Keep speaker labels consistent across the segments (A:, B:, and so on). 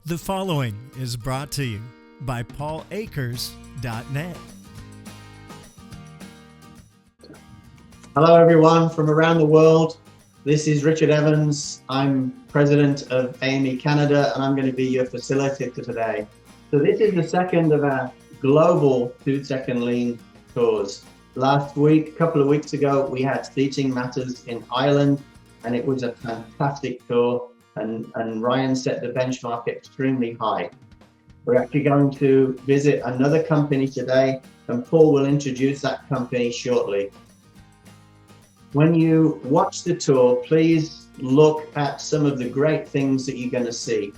A: The following is brought to you by paulakers.net.
B: Hello everyone from around the world. This is Richard Evans. I'm president of AME Canada and I'm going to be your facilitator today. So this is the second of our global 2-second lean tours. Last week, a couple of weeks ago, we had Seating Matters in Ireland and it was a fantastic tour and Ryan set the benchmark extremely high. We're actually going to visit another company today and Paul will introduce that company shortly. When you watch the tour, please look at some of the great things that you're going to see.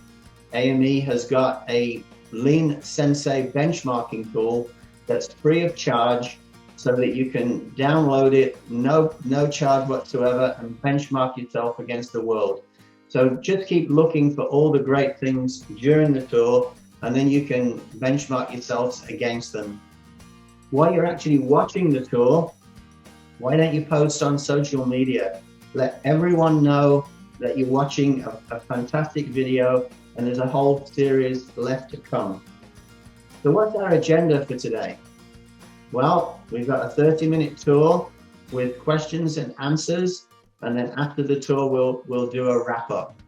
B: AME has got a Lean Sensei benchmarking tool that's free of charge so that you can download it, no charge whatsoever, and benchmark yourself against the world. So just keep looking for all the great things during the tour, and then you can benchmark yourselves against them. While you're actually watching the tour, why don't you post on social media? Let everyone know that you're watching a fantastic video and there's a whole series left to come. So what's our agenda for today? Well, we've got a 30-minute tour with questions and answers, and then after the tour, we'll do a wrap-up.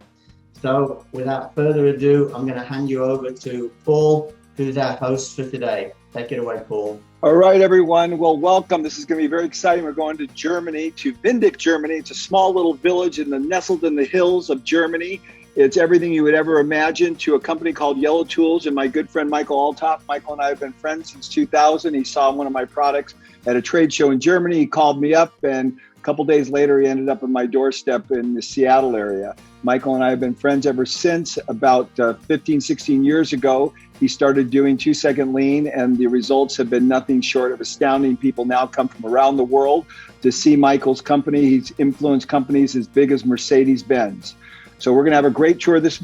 B: So without further ado, I'm going to hand you over to Paul, who's our host for today. Take it away, Paul.
C: All right, everyone. Well, welcome. This is going to be very exciting. We're going to Germany, to Windig, Germany. It's a small little village nestled in the hills of Germany. It's everything you would ever imagine, to a company called Yellotools and my good friend Michael Althoff. Michael and I have been friends since 2000. He saw one of my products at a trade show in Germany. He called me up, and a couple days later, he ended up at my doorstep in the Seattle area. Michael and I have been friends ever since. About 15, 16 years ago, he started doing 2-second lean, and the results have been nothing short of astounding. People now come from around the world to see Michael's company. He's influenced companies as big as Mercedes-Benz. So we're going to have a great tour this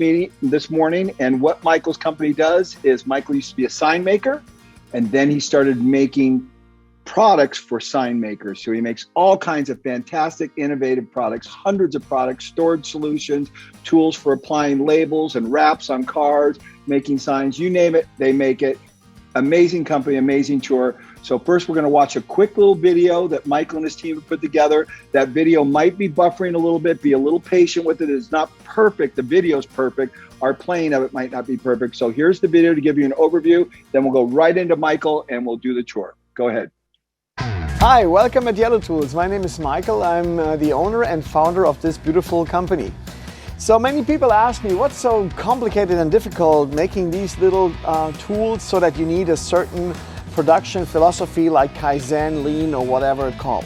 C: morning. And what Michael's company does is, Michael used to be a sign maker, and then he started making products for sign makers. So he makes all kinds of fantastic, innovative products, hundreds of products, storage solutions, tools for applying labels and wraps on cars, making signs, you name it, they make it. Amazing company, amazing tour. So first we're going to watch a quick little video that Michael and his team have put together. That video might be buffering a little bit. Be a little patient with it. It's not perfect. The video's perfect. Our playing of it might not be perfect. So here's the video to give you an overview. Then we'll go right into Michael and we'll do the tour. Go ahead.
D: Hi, welcome at Yellotools. My name is Michael. I'm the owner and founder of this beautiful company. So many people ask me, what's so complicated and difficult making these little tools so that you need a certain production philosophy like Kaizen, Lean, or whatever it's called.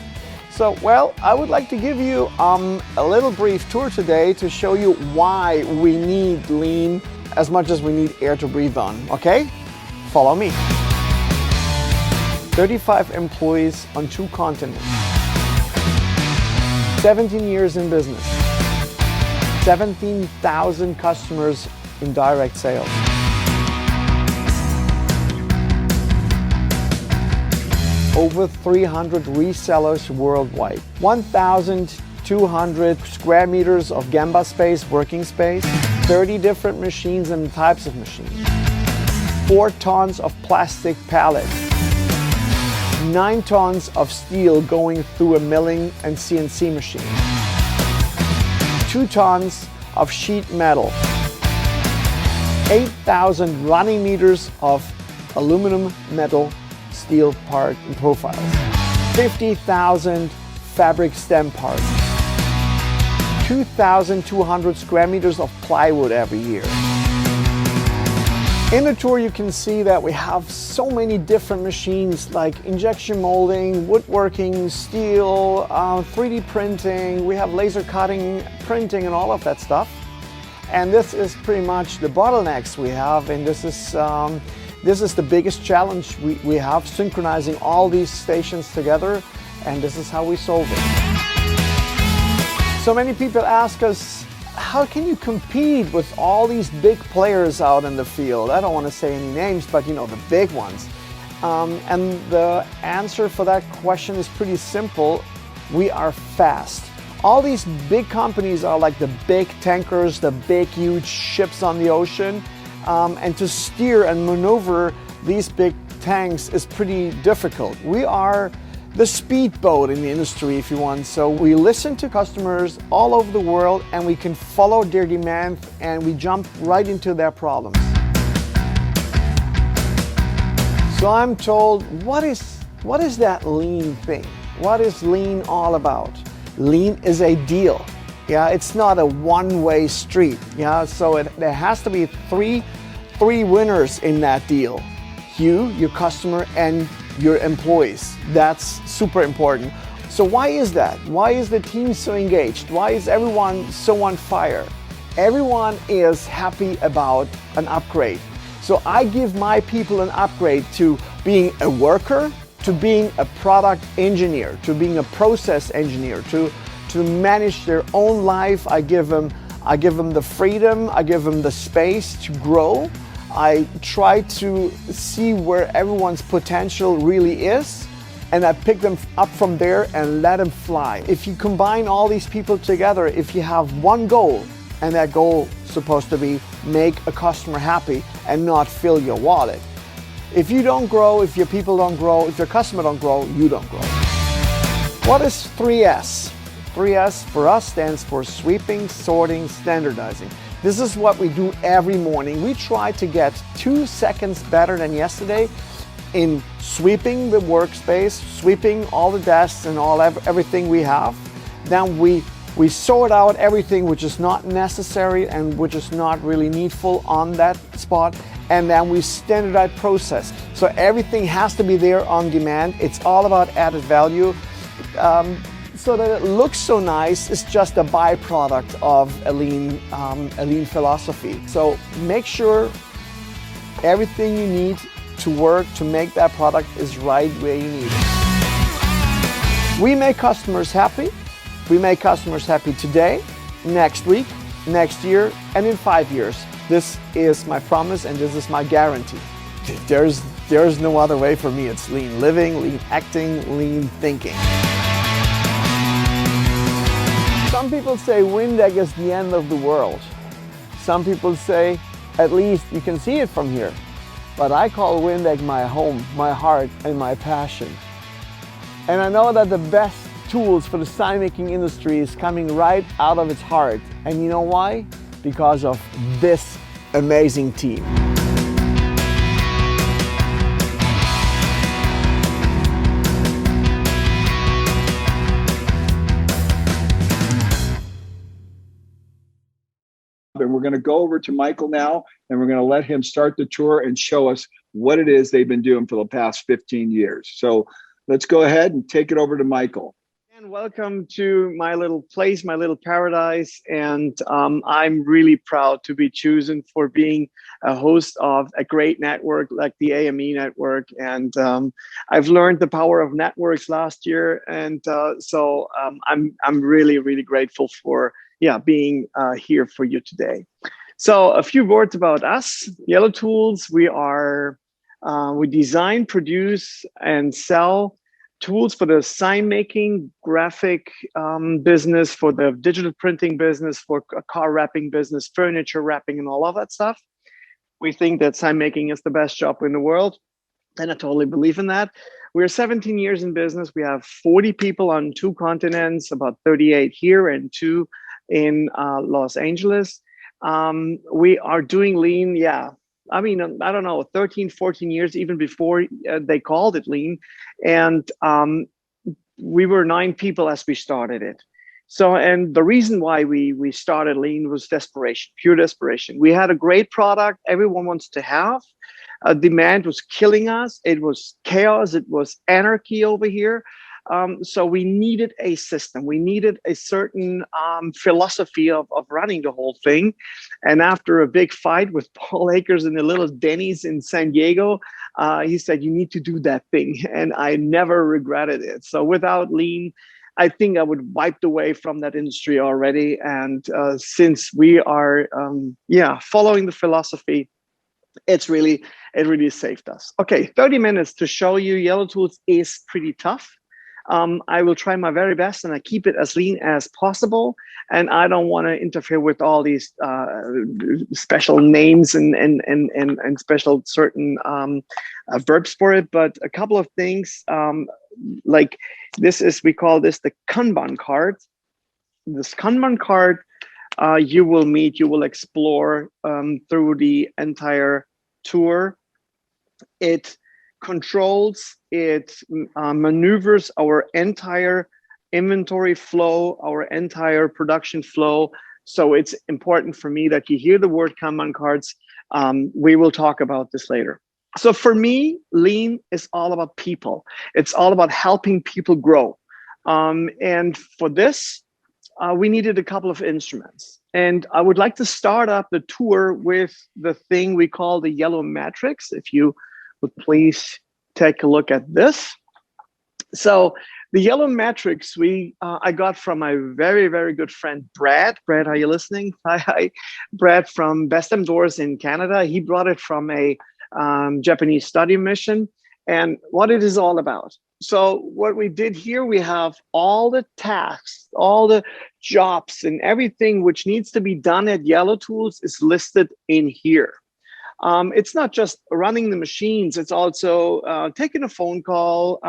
D: So, well, I would like to give you a little brief tour today to show you why we need Lean as much as we need air to breathe on, okay? Follow me. 35 employees on 2 continents. 17 years in business. 17,000 customers in direct sales. Over 300 resellers worldwide. 1,200 square meters of Gemba space, working space. 30 different machines and types of machines. 4 tons of plastic pallets. 9 tons of steel going through a milling and CNC machine. 2 tons of sheet metal. 8,000 running meters of aluminum, metal, steel part and profiles. 50,000 fabric stem parts. 2,200 square meters of plywood every year. In the tour you can see that we have so many different machines like injection molding, woodworking, steel, 3D printing, we have laser cutting, printing and all of that stuff. And this is pretty much the bottlenecks we have, and this is the biggest challenge we have, synchronizing all these stations together, and this is how we solve it. So many people ask us, how can you compete with all these big players out in the field? I don't want to say any names, but you know, the big ones. And the answer for that question is pretty simple. We are fast. All these big companies are like the big tankers, the big huge ships on the ocean. and to steer and maneuver these big tanks is pretty difficult. We are the speedboat in the industry, if you want. So we listen to customers all over the world and we can follow their demand and we jump right into their problems. So I'm told, what is that lean thing? What is lean all about? Lean is a deal. Yeah, it's not a one-way street. Yeah, so there has to be three winners in that deal. You, your customer, and your employees. That's super important. So why is that? Why is the team so engaged? Why is everyone so on fire? Everyone is happy about an upgrade. So I give my people an upgrade to being a worker, to being a product engineer, to being a process engineer, to manage their own life. I give them the freedom, I give them the space to grow. I try to see where everyone's potential really is, and I pick them up from there and let them fly. If you combine all these people together, if you have one goal, and that goal is supposed to be make a customer happy and not fill your wallet. If you don't grow, if your people don't grow, if your customer don't grow, you don't grow. What is 3S? 3S for us stands for sweeping, sorting, standardizing. This is what we do every morning. We try to get 2 seconds better than yesterday in sweeping the workspace, sweeping all the desks and everything we have. Then we sort out everything which is not necessary and which is not really needful on that spot. And then we standardize process. So everything has to be there on demand. It's all about added value. So that it looks so nice is just a byproduct of a lean philosophy. So make sure everything you need to work to make that product is right where you need it. We make customers happy. We make customers happy today, next week, next year, and in 5 years. This is my promise and this is my guarantee. There's no other way for me. It's lean living, lean acting, lean thinking. Some people say Windeck is the end of the world. Some people say, at least you can see it from here. But I call Windeck my home, my heart, and my passion. And I know that the best tools for the sign making industry is coming right out of its heart. And you know why? Because of this amazing team.
C: And we're going to go over to Michael now, and we're going to let him start the tour and show us what it is they've been doing for the past 15 years. So let's go ahead and take it over to Michael.
D: And welcome to my little place, my little paradise. And I'm really proud to be chosen for being a host of a great network like the AME network. And I've learned the power of networks last year. And so I'm really, really grateful for being here for you today. So a few words about us. Yellotools, we design, produce, and sell tools for the sign making, graphic business, for the digital printing business, for car wrapping business, furniture wrapping, and all of that stuff. We think that sign making is the best job in the world, and I totally believe in that. We're 17 years in business. We have 40 people on 2 continents, about 38 here and 2 in Los Angeles. We are doing lean, I mean, I don't know, 13, 14 years, even before they called it lean. And we were 9 people as we started it. So, and the reason why we started lean was desperation, pure desperation. We had a great product everyone wants to have. Demand was killing us. It was chaos. It was anarchy over here. So we needed a system. We needed a certain philosophy of running the whole thing. And after a big fight with Paul Akers in the little Denny's in San Diego, he said, you need to do that thing. And I never regretted it. So without lean, I think I would wiped away from that industry already. And since we are, following the philosophy, it really saved us. Okay, 30 minutes to show you Yellotools is pretty tough. I will try my very best, and I keep it as lean as possible. And I don't want to interfere with all these special names and special certain verbs for it. But a couple of things, like this is, we call this the Kanban card. This Kanban card, you will explore through the entire tour. It controls, it maneuvers our entire inventory flow, our entire production flow. So it's important for me that you hear the word Kanban cards. We will talk about this later. So for me, lean is all about people. It's all about helping people grow. And for this, we needed a couple of instruments. And I would like to start up the tour with the thing we call the yellow matrix. If you would please take a look at this. So the yellow matrix I got from my very, very good friend, Brad. Brad, are you listening? Hi. Brad from Best Doors in Canada. He brought it from a Japanese study mission, and what it is all about. So what we did here, we have all the tasks, all the jobs and everything which needs to be done at Yellotools is listed in here. It's not just running the machines, it's also taking a phone call,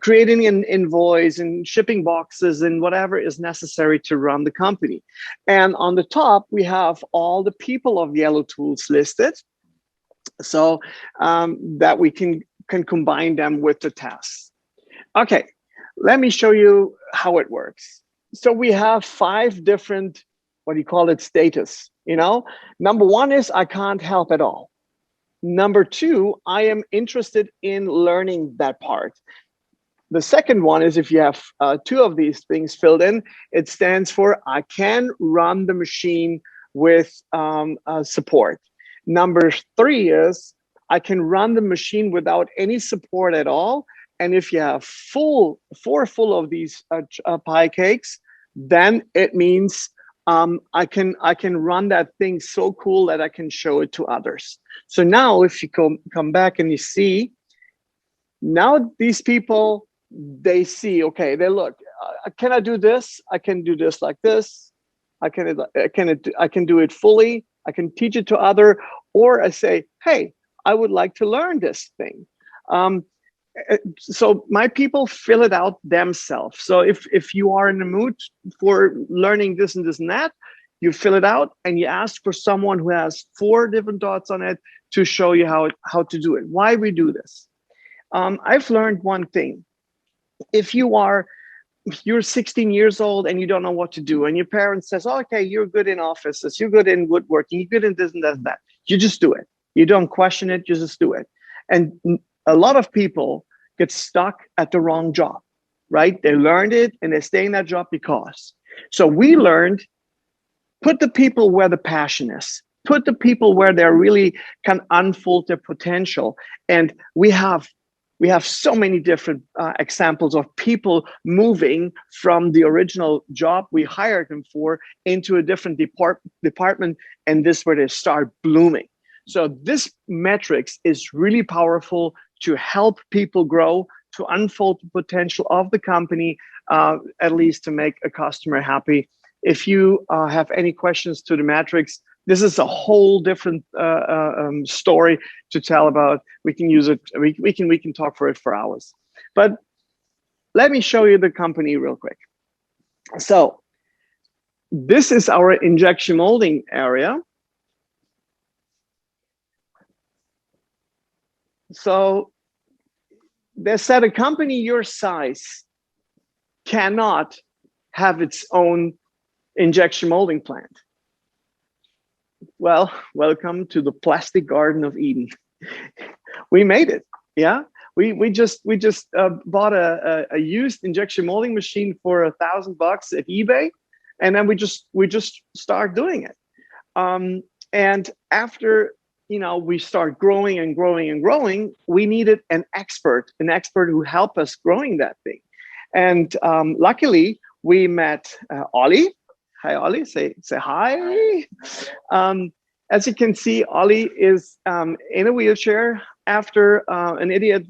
D: creating an invoice and shipping boxes and whatever is necessary to run the company. And on the top, we have all the people of Yellotools listed, so that we can combine them with the tasks. Okay, let me show you how it works. So we have 5 different, what do you call it, status. Number 1 is I can't help at all. Number 2, I am interested in learning that part. The second one is if you have 2 of these things filled in, it stands for I can run the machine with support. Number 3 is I can run the machine without any support at all. And if you have 4 full of these pie cakes, then it means I can run that thing so cool that I can show it to others. So now if you come back and you see, now these people, they see, okay, they look, can I do this? I can do this like this. I can do it fully. I can teach it to other, or I say, hey, I would like to learn this thing. So my people fill it out themselves. So if you are in the mood for learning this and this and that, you fill it out and you ask for someone who has 4 different dots on it to show you how to do it. Why we do this? I've learned one thing. If you're 16 years old and you don't know what to do, and your parents says, oh, okay, you're good in offices, you're good in woodworking, you're good in this and that and that, you just do it. You don't question it, you just do it. And a lot of people get stuck at the wrong job, right? They learned it and they stay in that job because. So we learned, put the people where the passion is, put the people where they really can unfold their potential. And we have so many different examples of people moving from the original job we hired them for into a different department, and this is where they start blooming. So this metrics is really powerful to help people grow, to unfold the potential of the company, at least to make a customer happy. If you have any questions to the matrix, this is a whole different story to tell about. We can use it. We can talk for it for hours. But let me show you the company real quick. So this is our injection molding area. So they said a company your size cannot have its own injection molding plant. Well, welcome to the plastic garden of Eden. We made it. Yeah, we just bought a used injection molding machine for $1,000 at eBay, and then we just start doing it. And after we start growing and growing and growing, we needed an expert who helped us growing that thing. And luckily, we met Ollie. Hi, Ollie. Say hi. As you can see, Ollie is in a wheelchair, after an idiot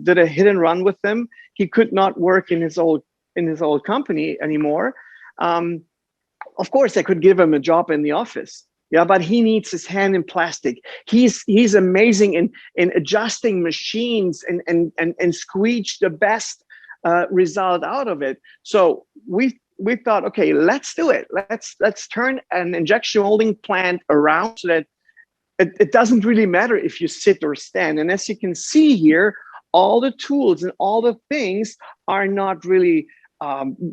D: did a hit and run with him. He could not work in his old company anymore. Of course, I could give him a job in the office. Yeah, but he needs his hand in plastic. He's amazing in adjusting machines and squeeze the best result out of it. So we thought, okay, let's do it. Let's turn an injection molding plant around so that it doesn't really matter if you sit or stand. And as you can see here, all the tools and all the things are not really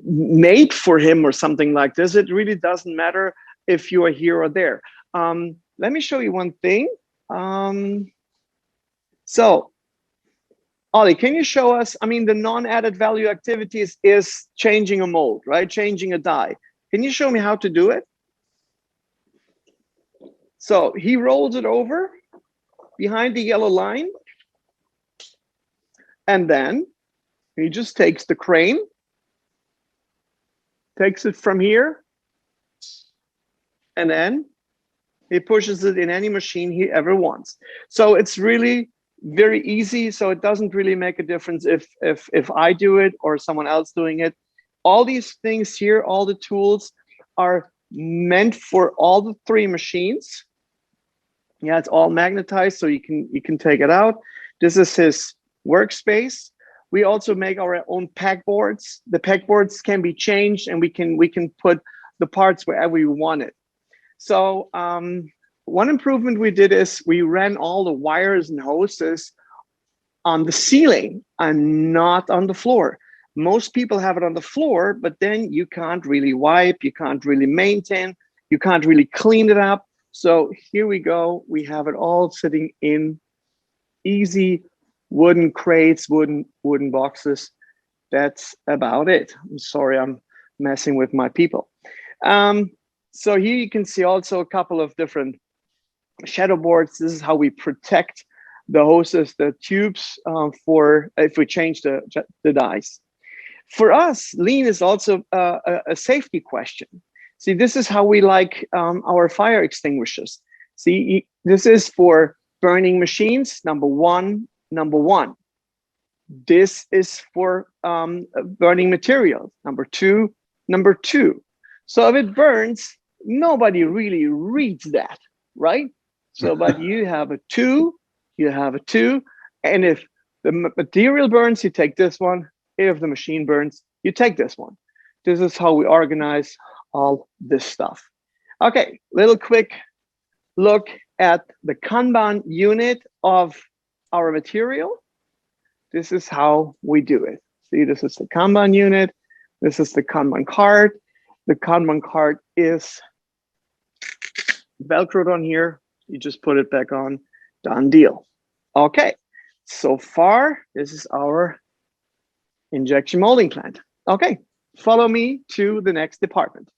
D: made for him or something like this. It really doesn't matter if you are here or there. Let me show you one thing. So, Ollie, can you show us, I mean, the non-added value activities is changing a mold, right? Changing a die. Can you show me how to do it? So he rolls it over behind the yellow line. And then he just takes the crane, takes it from here, and then he pushes it in any machine he ever wants. So it's really very easy. So it doesn't really make a difference if I do it or someone else doing it. All these things here, all the tools are meant for all the three machines. Yeah, it's all magnetized, so you can take it out. This is his workspace. We also make our own pegboards. The pegboards can be changed, and we can put the parts wherever we want it. So one improvement we did is we ran all the wires and hoses on the ceiling and not on the floor. Most people have it on the floor, but then you can't really wipe, you can't really maintain, you can't really clean it up. So here we go. We have it all sitting in easy wooden crates, wooden boxes. That's about it. I'm sorry, I'm messing with my people. So here you can see also a couple of different shadow boards. This is how we protect the hoses, the tubes for if we change the dies. For us, lean is also a safety question. See, this is how we like our fire extinguishers. See, this is for burning machines, number one. This is for burning materials, number two. So if it burns, nobody really reads that, right? So, but you have a two, and if the material burns, you take this one. If the machine burns, you take this one. This is how we organize all this stuff. Okay, little quick look at the Kanban unit of our material. This is how we do it. See, this is the Kanban unit. This is the Kanban card. The Kanban card is Velcroed on here. You just put it back on, done deal. Okay, so far, this is our injection molding plant. Okay, follow me to the next department.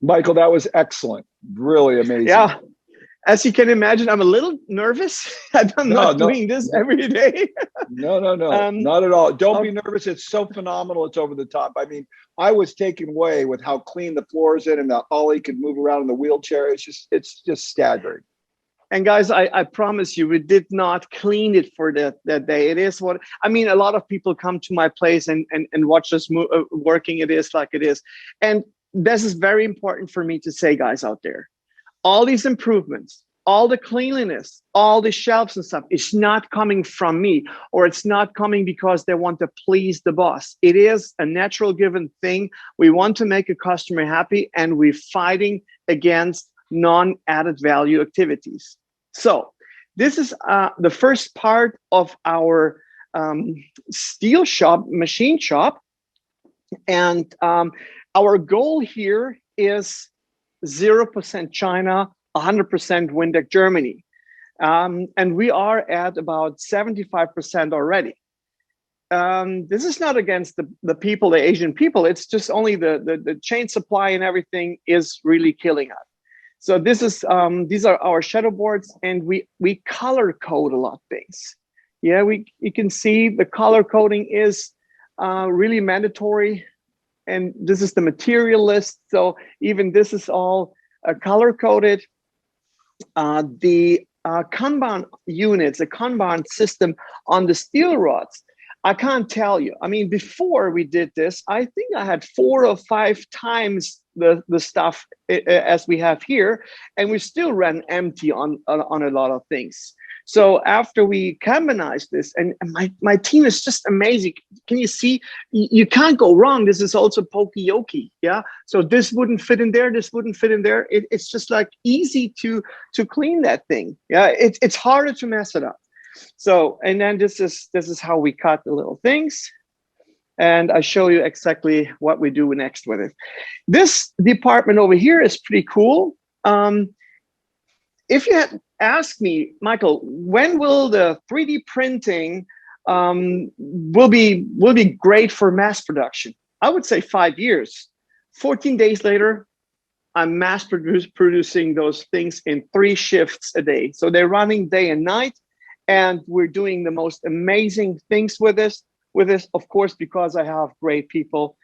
C: Michael, that was excellent. Really amazing.
D: Yeah. As you can imagine, I'm a little nervous. I'm not doing this every day.
C: No, not at all. Don't be nervous. It's so phenomenal. It's over the top. I mean, I was taken away with how clean the floor is in, and that Ollie could move around in the wheelchair. It's just staggering.
D: And guys, I promise you, we did not clean it for that day. It is what, I mean, a lot of people come to my place and watch us working. It is like it is. And this is very important for me to say, guys out there. All these improvements, all the cleanliness, all the shelves and stuff, is not coming from me, or it's not coming because they want to please the boss. It is a natural given thing. We want to make a customer happy, and we're fighting against non-added value activities. So this is the first part of our steel shop, machine shop. And our goal here is 0% China, 100% Windeck Germany. And we are at about 75% already. This is not against the people, the Asian people. It's just only the chain supply and everything is really killing us. So this is these are our shadow boards, and we color code a lot of things. Yeah, you can see the color coding is really mandatory. And this is the material list. So even this is all color coded. The Kanban units, a Kanban system on the steel rods. I can't tell you. I mean, before we did this, I think I had 4 or 5 times the stuff as we have here, and we still ran empty on a lot of things. So after we Kanbanized this, and my team is just amazing. Can you see? You can't go wrong. This is also pokey-yoki, yeah? So this wouldn't fit in there, this wouldn't fit in there. It's just like easy to clean that thing. Yeah, it's harder to mess it up. So, and then this is how we cut the little things. And I show you exactly what we do next with it. This department over here is pretty cool. If you had asked me, Michael, when will the 3D printing will be great for mass production? I would say 5 years. 14 days later, I'm mass producing those things in 3 shifts a day. So they're running day and night, and we're doing the most amazing things with this, of course, because I have great people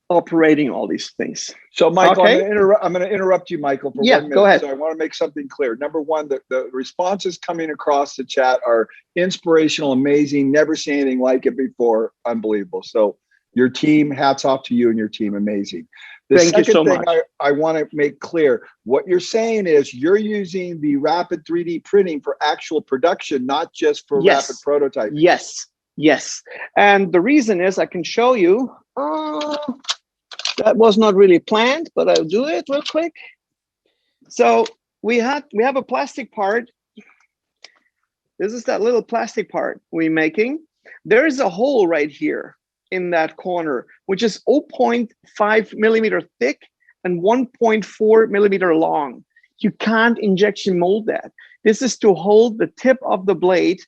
D: operating all these things.
C: So, Michael,
D: okay.
C: I'm going to interrupt you, Michael, for 1 minute.
D: Go ahead.
C: So I want to make something clear. Number one, the responses coming across the chat are inspirational, amazing, never seen anything like it before, unbelievable. So your team, hats off to you and your team, amazing. The
D: Thank you so much.
C: I want to make clear, what you're saying is you're using the rapid 3D printing for actual production, not just for rapid prototyping.
D: Yes. And the reason is, I can show you, that was not really planned, but I'll do it real quick. So we have a plastic part. This is that little plastic part we're making. There is a hole right here in that corner, which is 0.5 millimeter thick and 1.4 millimeter long. You can't injection mold that. This is to hold the tip of the blade.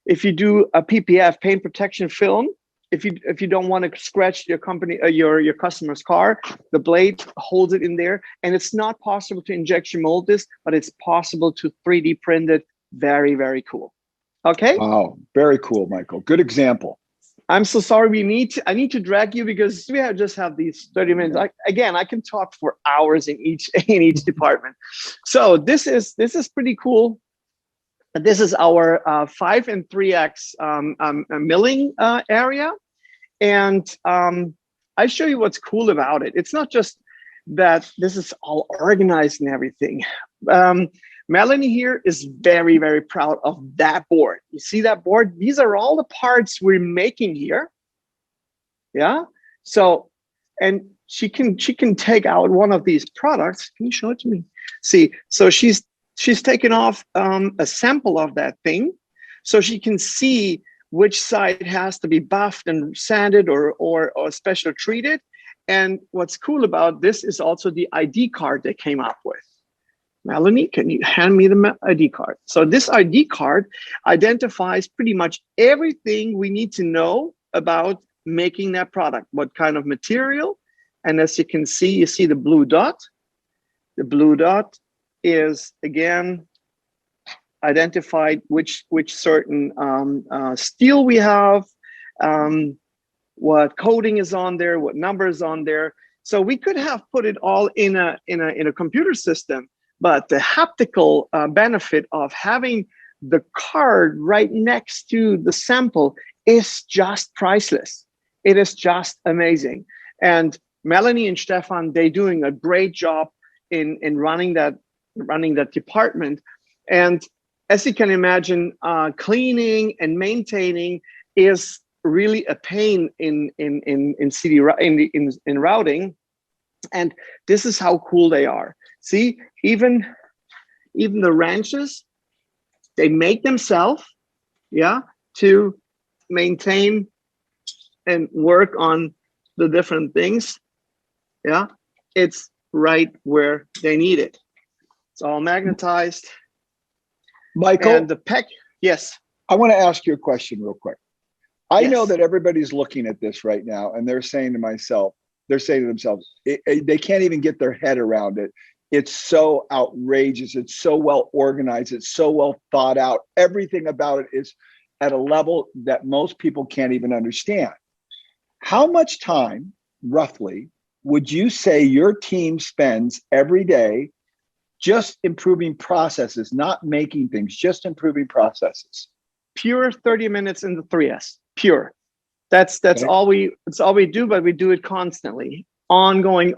D: If you do a PPF, paint protection film, if you don't want to scratch your your customer's car, the blade holds it in there. And it's not possible to injection mold this, but it's possible to 3D print it. Very, very cool. Okay.
C: Wow, very cool, Michael. Good example.
D: I'm so sorry. I need to drag you because we just have these 30 minutes. I can talk for hours in each department. So this is pretty cool. This is our 5 and 3x milling area. And I show you what's cool about it. It's not just that this is all organized and everything. Melanie here is very, very proud of that board. You see that board? These are all the parts we're making here. Yeah. So, and she can take out one of these products. Can you show it to me? See, so she's taken off a sample of that thing, so she can see which side has to be buffed and sanded or special treated. And what's cool about this is also the ID card they came up with. Melanie, can you hand me the ID card? So this ID card identifies pretty much everything we need to know about making that product, what kind of material. And as you can see, you see the blue dot. The blue dot is, again, identified which certain steel we have, what coating is on there, what number is on there. So we could have put it all in a computer system, but the haptical benefit of having the card right next to the sample is just priceless. It is just amazing. And Melanie and Stefan, they're doing a great job in running that department. And as you can imagine, cleaning and maintaining is really a pain in routing. And this is how cool they are. See, even the wrenches, they make themselves, yeah, to maintain and work on the different things. Yeah, it's right where they need it. It's all magnetized.
C: Michael,
D: and the peg. Yes.
C: I want to ask you a question real quick. I
D: Yes.
C: know that everybody's looking at this right now, and they're saying to themselves, they can't even get their head around it. It's so outrageous. It's so well organized. It's so well thought out. Everything about it is at a level that most people can't even understand. How much time, roughly, would you say your team spends every day just improving processes, not making things, just improving processes?
D: Pure 30 minutes in the 3S. Pure. That's all we do, but we do it constantly. Ongoing.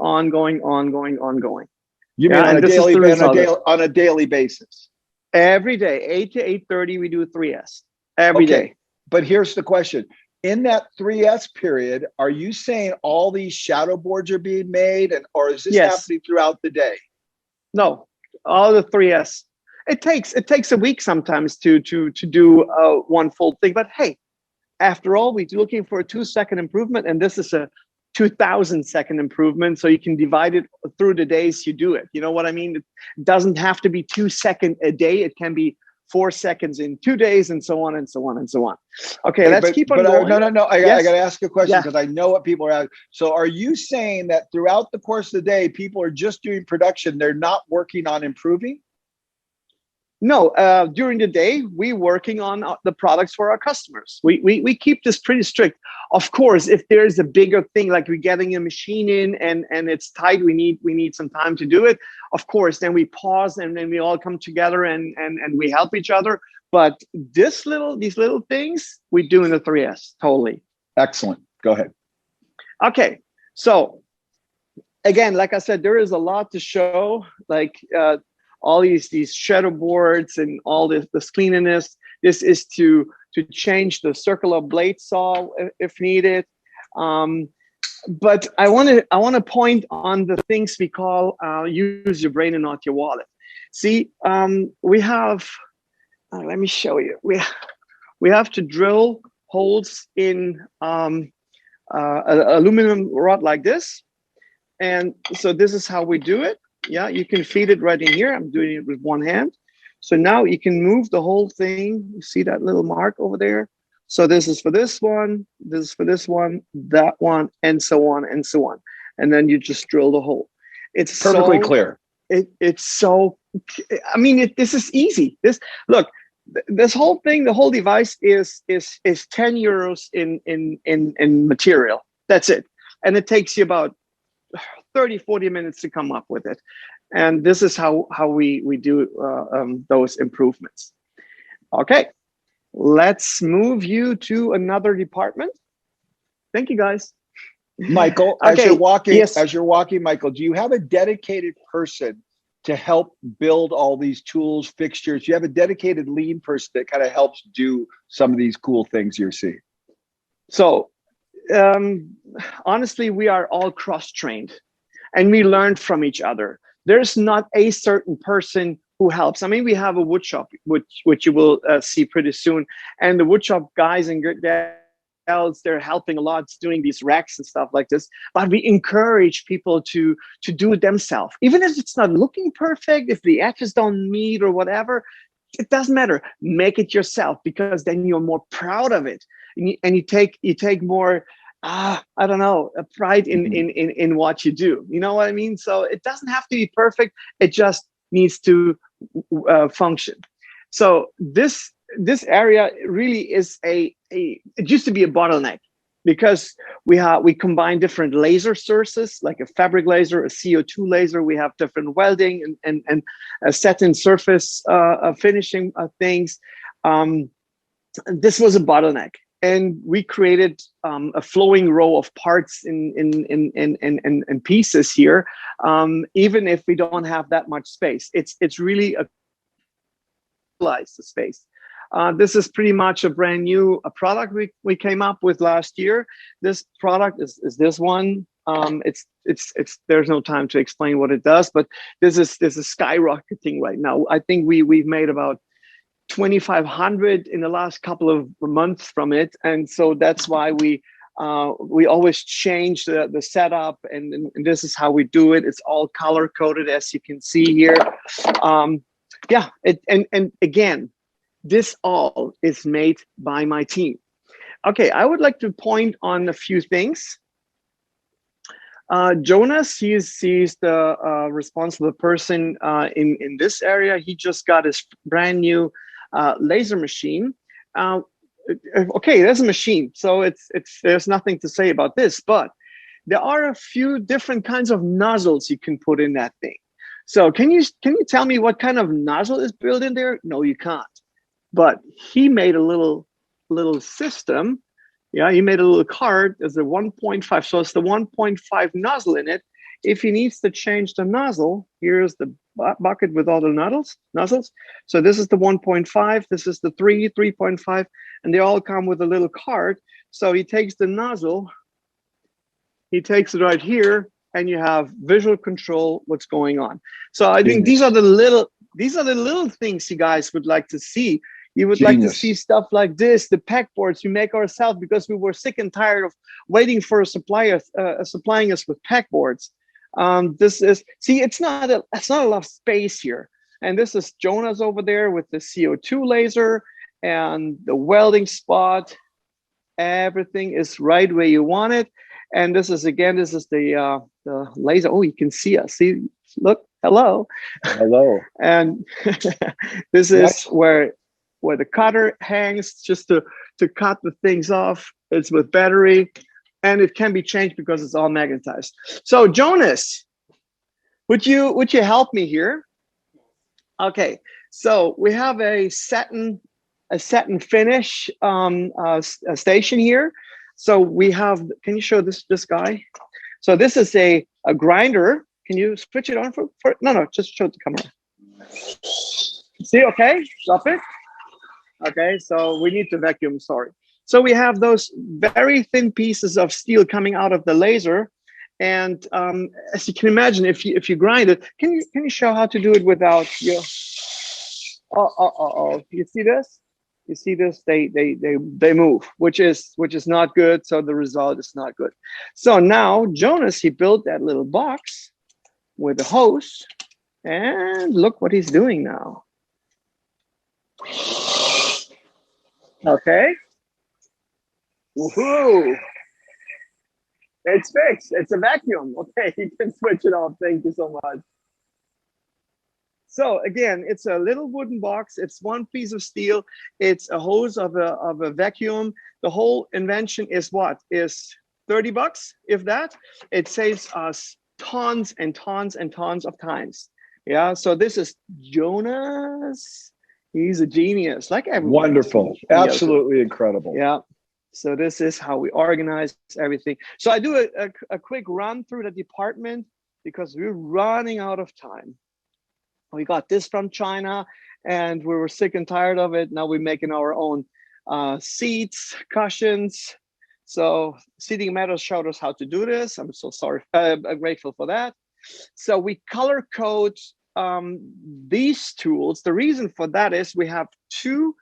C: You mean on a daily basis?
D: Every day, 8 to 8:30, we do a 3S. Every day.
C: But here's the question. In that 3S period, are you saying all these shadow boards are being made, or is this happening throughout the day?
D: No, all the 3S. It takes a week sometimes to do one full thing. But hey, after all, we're looking for a 2-second improvement, and this is a 2,000-second improvement. So you can divide it through the days you do it. You know what I mean? It doesn't have to be 2 seconds a day. It can be 4 seconds in 2 days, and so on and so on and so on. Okay, let's keep on going.
C: No. I got to ask a question because I know what people are asking. So are you saying that throughout the course of the day, people are just doing production? They're not working on improving?
D: No, during the day, we're working on the products for our customers. We keep this pretty strict. Of course, if there's a bigger thing, like we're getting a machine in and it's tight, we need some time to do it. Of course, then we pause and then we all come together and we help each other. But these little things, we do in the 3S, totally.
C: Excellent. Go ahead.
D: Okay, so again, like I said, there is a lot to show, like all these shadow boards and all this cleanliness. This is to change the circular blade saw if needed. But I want to point on the things we call use your brain and not your wallet. See, we have. Let me show you. We have to drill holes in aluminum rod like this, and so this is how we do it. Yeah, you can feed it right in here. I'm doing it with one hand. So now you can move the whole thing. You see that little mark over there? So this is for this one, this is for this one, that one, and so on and so on. And then you just drill the hole. It's
C: perfectly clear.
D: It's so, I mean, this is easy. This whole thing, the whole device is 10 euros in material. That's it. And it takes you about 30-40 minutes to come up with it. And this is how we do those improvements. Okay, let's move you to another department. Thank you, guys.
C: Michael, as you're walking, Michael, do you have a dedicated person to help build all these tools, fixtures? Do you have a dedicated lean person that kind of helps do some of these cool things you're seeing?
D: So honestly, we are all cross-trained and we learn from each other. There's not a certain person who helps. I mean, we have a wood shop, which you will see pretty soon. And the wood shop guys and gals, they're helping a lot doing these racks and stuff like this. But we encourage people to do it themselves. Even if it's not looking perfect, if the edges don't meet or whatever, it doesn't matter. Make it yourself, because then you're more proud of it. And you take more, I don't know, a pride in what you do. You know what I mean? So it doesn't have to be perfect. It just needs to function. So this area really is it used to be a bottleneck, because we combine different laser sources, like a fabric laser, a CO2 laser. We have different welding and satin surface finishing things. This was a bottleneck. And we created a flowing row of parts in pieces here, even if we don't have that much space. It's really a space. This is pretty much a brand new product we came up with last year. This product is this one. It's there's no time to explain what it does, but this is skyrocketing right now. I think we've made about 2,500 in the last couple of months from it, and so that's why we always change the setup, and this is how we do it. It's all color coded, as you can see here. And again, this all is made by my team. Okay, I would like to point on a few things. Jonas, he's the responsible person in this area. He just got his brand new laser machine. Okay, there's a machine, so there's nothing to say about this, but there are a few different kinds of nozzles you can put in that thing. So can you tell me what kind of nozzle is built in there? No, you can't. But he made a little system. Yeah, he made a little card. There's a 1.5. So it's the 1.5 nozzle in it. If he needs to change the nozzle, here's the bucket with all the nozzles. So this is the 1.5. This is the 3.5, and they all come with a little card. So he takes the nozzle, he takes it right here, and you have visual control what's going on. So I think these are the little things you guys would like to see. You would like to see stuff like this, the pegboards we make ourselves, because we were sick and tired of waiting for a supplier supplying us with pegboards. This is, see, it's not a lot of space here. And this is Jonas over there with the CO2 laser and the welding spot. Everything is right where you want it. And this is, again, this is the laser. Oh, you can see us. See, look, hello.
C: Hello.
D: And this is where the cutter hangs, just to cut the things off. It's with battery, and it can be changed because it's all magnetized. So Jonas, would you help me here? Okay, so we have a satin finish station here. So we have, can you show this guy? So this is a grinder. Can you switch it on for no, just show the camera. See, okay, drop it. Okay, so we need to vacuum, sorry. So we have those very thin pieces of steel coming out of the laser. And as you can imagine, if you grind it, can you show how to do it without your, you see this? You see this? They move, which is not good. So the result is not good. So now Jonas, he built that little box with a hose, and look what he's doing now. Okay. Woohoo! It's fixed. It's a vacuum. Okay, you can switch it off. Thank you so much. So again, it's a little wooden box. It's one piece of steel. It's a hose of a vacuum. The whole invention is what? Is $30, if that. It saves us tons and tons and tons of times. Yeah. So this is Jonas. He's a genius, like everyone.
C: Wonderful. Absolutely incredible.
D: Yeah. So this is how we organize everything. So I do a quick run through the department because we're running out of time. We got this from China and we were sick and tired of it. Now we're making our own seats, cushions. So Seating Matters showed us how to do this. I'm so sorry. I'm grateful for that. So we color code these tools. The reason for that is we have two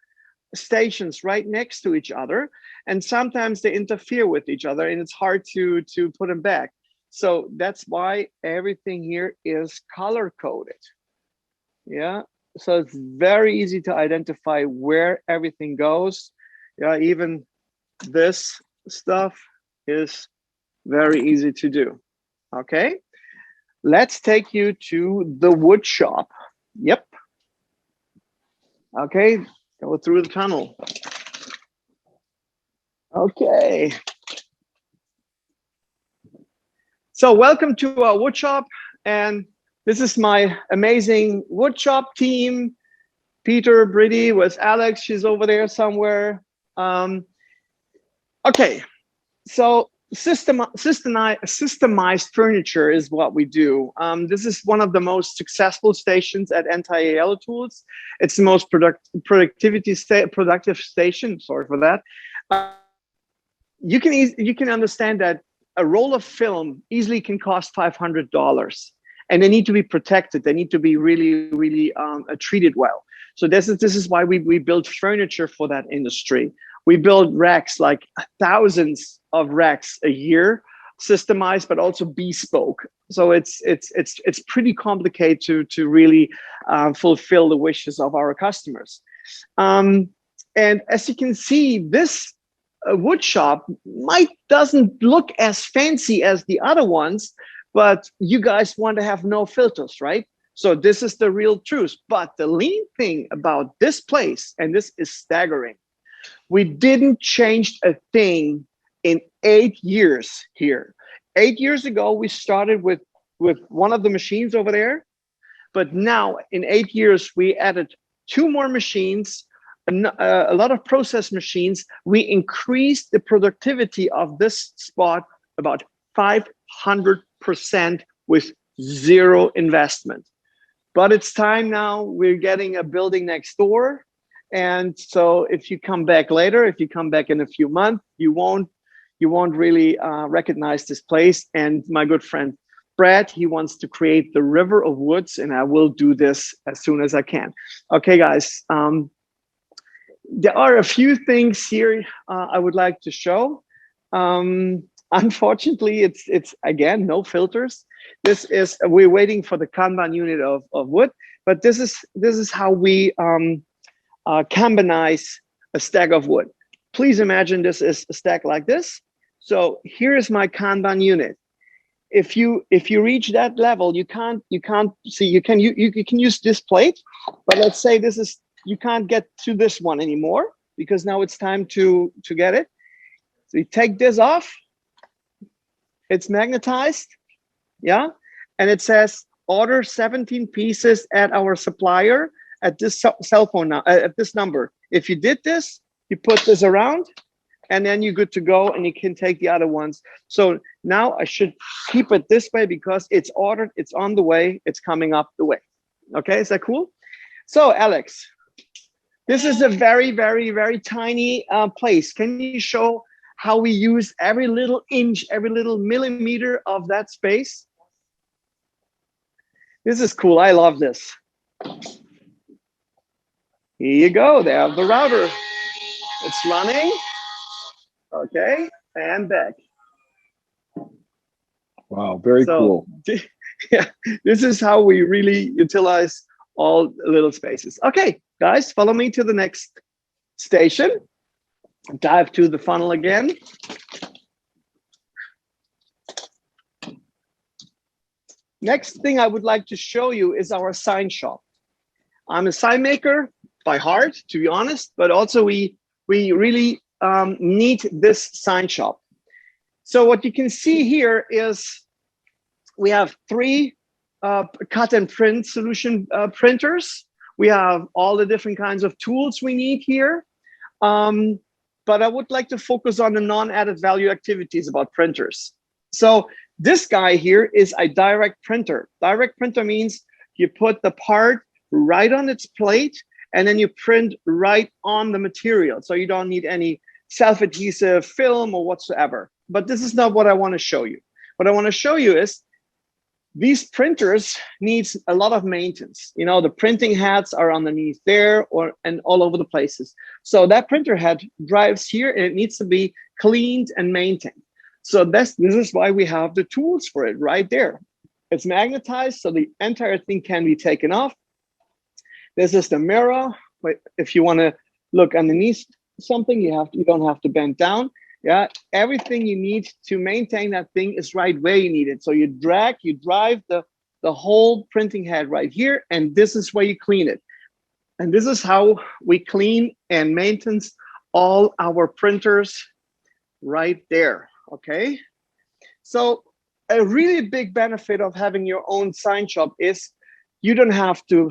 D: stations right next to each other, and sometimes they interfere with each other and it's hard to put them back. So that's why everything here is color coded. Yeah, so it's very easy to identify where everything goes. Yeah, even this stuff is very easy to do. Okay, let's take you to the wood shop. Yep. Okay, go through the tunnel. Okay. So welcome to our wood shop, and this is my amazing wood shop team. Peter, Brittany with Alex, she's over there somewhere. Okay, so systemized furniture is what we do. This is one of the most successful stations at Yellotools. It's the most productive station. Sorry for that. You can understand that a roll of film easily can cost $500, and they need to be protected. They need to be really, really treated well. So this is why we build furniture for that industry. We build racks, like thousands of racks a year, systemized, but also bespoke. So it's pretty complicated to really fulfill the wishes of our customers. And as you can see, this wood shop doesn't look as fancy as the other ones, but you guys want to have no filters, right? So this is the real truth. But the lean thing about this place, and this is staggering, we didn't change a thing in 8 years here. 8 years ago, we started with one of the machines over there. But now in 8 years, we added 2 more machines, a lot of process machines. We increased the productivity of this spot about 500% with 0 investment. But it's time now. We're getting a building next door. And so if you come back later, if you come back in a few months, you won't really recognize this place. And my good friend Brad, he wants to create the river of woods, and I will do this as soon as I can. Okay, guys. There are a few things here I would like to show. Unfortunately, it's again no filters. We're waiting for the Kanban unit of wood, but this is how we Kanbanize a stack of wood. Please imagine this is a stack like this. So here is my Kanban unit. If you reach that level, you can't see. You can use this plate, but let's say you can't get to this one anymore because now it's time to get it. So you take this off. It's magnetized, yeah, and it says order 17 pieces at our supplier at this cell phone at this number. If you did this, you put this around, and then you're good to go, and you can take the other ones. So now I should keep it this way because it's ordered, it's on the way, it's coming up the way. Okay, is that cool? So Alex, this is a very, very, very tiny place. Can you show how we use every little inch, every little millimeter of that space? This is cool. I love this. Here you go. They have the router. It's running. Okay, and back.
C: Wow, very cool.
D: Yeah, this is how we really utilize all little spaces. Okay, guys, follow me to the next station. Dive to the funnel again. Next thing I would like to show you is our sign shop. I'm a sign maker by heart, to be honest, but also we really need this sign shop. So what you can see here is we have 3 cut and print solution printers. We have all the different kinds of tools we need here. But I would like to focus on the non-added value activities about printers. So this guy here is a direct printer. Direct printer means you put the part right on its plate and then you print right on the material. So you don't need any self-adhesive film or whatsoever. But this is not what I want to show you. What I want to show you is these printers needs a lot of maintenance. You know, the printing heads are underneath there and all over the places. So that printer head drives here and it needs to be cleaned and maintained. So this is why we have the tools for it right there. It's magnetized, so the entire thing can be taken off. This is the mirror. But if you want to look underneath something, you don't have to bend down. Yeah, everything you need to maintain that thing is right where you need it. So you drive the whole printing head right here, and this is where you clean it. And this is how we clean and maintain all our printers right there, okay? So a really big benefit of having your own sign shop is you don't have to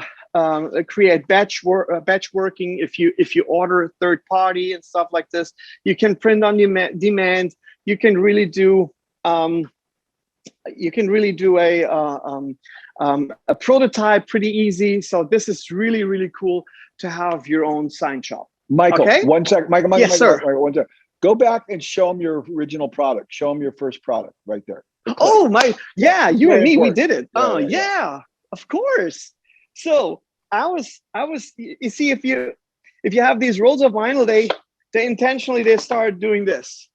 D: create batch working. If you order a third party and stuff like this, you can print on demand. You can really do a prototype pretty easy. So this is really, really cool to have your own sign shop.
C: Michael,
D: okay?
C: One sec. Michael,
D: yes, sir.
C: One sec. Go back and show them your original product. Show them your first product right there.
D: Oh my, yeah, you and me, we did it. Oh
C: yeah,
D: of course. So I was. You see, if you have these rolls of vinyl, they intentionally start doing this.